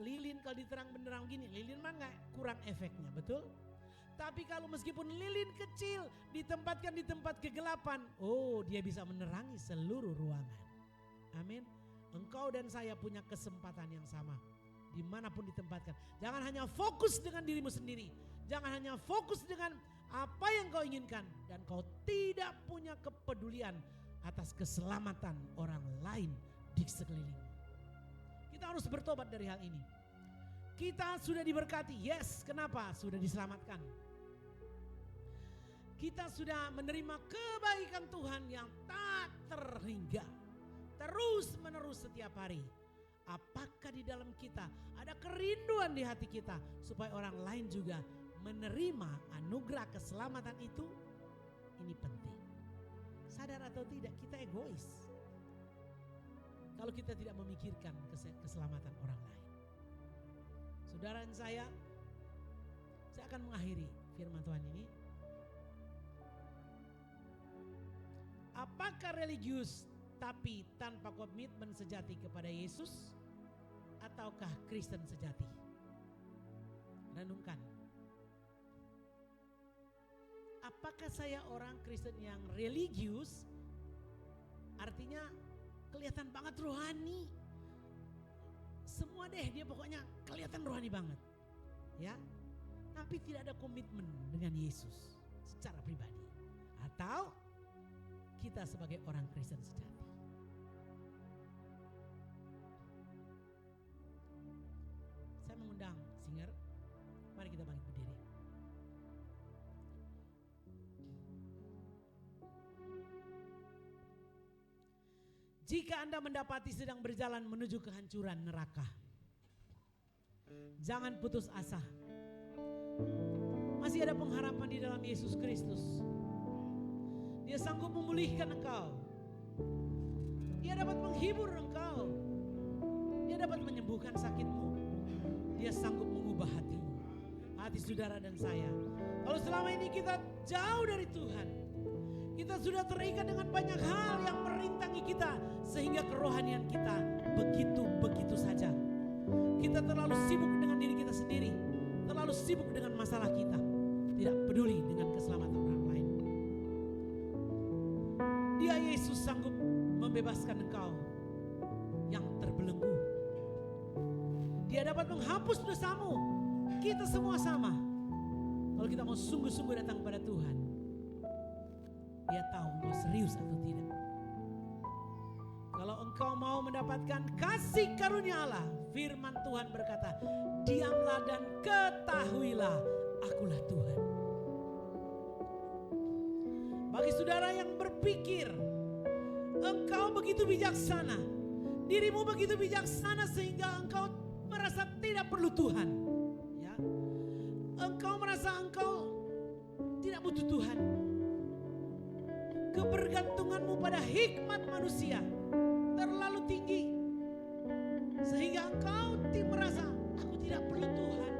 A: Lilin kalau diterang benderang gini, lilin mah gak kurang efeknya, betul? Tapi kalau meskipun lilin kecil ditempatkan di tempat kegelapan, oh dia bisa menerangi seluruh ruangan. Amin. Engkau dan saya punya kesempatan yang sama dimanapun ditempatkan. Jangan hanya fokus dengan dirimu sendiri. Jangan hanya fokus dengan apa yang kau inginkan. Dan kau tidak punya kepedulian atas keselamatan orang lain di sekelilingmu. Kita harus bertobat dari hal ini. Kita sudah diberkati, yes, kenapa? Sudah diselamatkan. Kita sudah menerima kebaikan Tuhan yang tak terhingga, terus menerus setiap hari. Apakah di dalam kita ada kerinduan di hati kita supaya orang lain juga menerima anugerah keselamatan itu? Ini penting. Sadar atau tidak, kita egois kalau kita tidak memikirkan keselamatan orang lain. Saudara dan saya akan mengakhiri firman Tuhan ini. Apakah religius tapi tanpa komitmen sejati kepada Yesus, ataukah Kristen sejati? Renungkan. Apakah saya orang Kristen yang religius? Artinya kelihatan banget rohani. Semua deh dia pokoknya kelihatan rohani banget. Ya. Tapi tidak ada komitmen dengan Yesus secara pribadi. Atau kita sebagai orang Kristen sejati. Saya mengundang singer. Mari kita bangkit berdiri. Jika Anda mendapati sedang berjalan menuju kehancuran neraka, jangan putus asa. Masih ada pengharapan di dalam Yesus Kristus. Dia sanggup memulihkan engkau. Dia dapat menghibur engkau. Dia dapat menyembuhkan sakitmu. Dia sanggup mengubah hatimu, hati saudara dan saya. Kalau selama ini kita jauh dari Tuhan, kita sudah terikat dengan banyak hal yang merintangi kita, sehingga kerohanian kita begitu saja. Kita terlalu sibuk dengan diri kita sendiri, terlalu sibuk dengan masalah kita, tidak peduli dengan keselamatan orang lain. Dia Yesus sanggup membebaskan engkau yang terbelenggu. Dia dapat menghapus dosamu. Kita semua sama. Kalau kita mau sungguh-sungguh datang kepada Tuhan, Dia tahu engkau serius atau tidak. Kalau engkau mau mendapatkan kasih karunia Allah, firman Tuhan berkata, diamlah dan ketahuilah, akulah Tuhan. Bagi saudara yang berpikir, engkau begitu bijaksana, dirimu begitu bijaksana sehingga engkau merasa tidak perlu Tuhan. Ya, engkau merasa engkau tidak butuh Tuhan. Kebergantunganmu pada hikmat manusia terlalu tinggi sehingga engkau merasa aku tidak perlu Tuhan.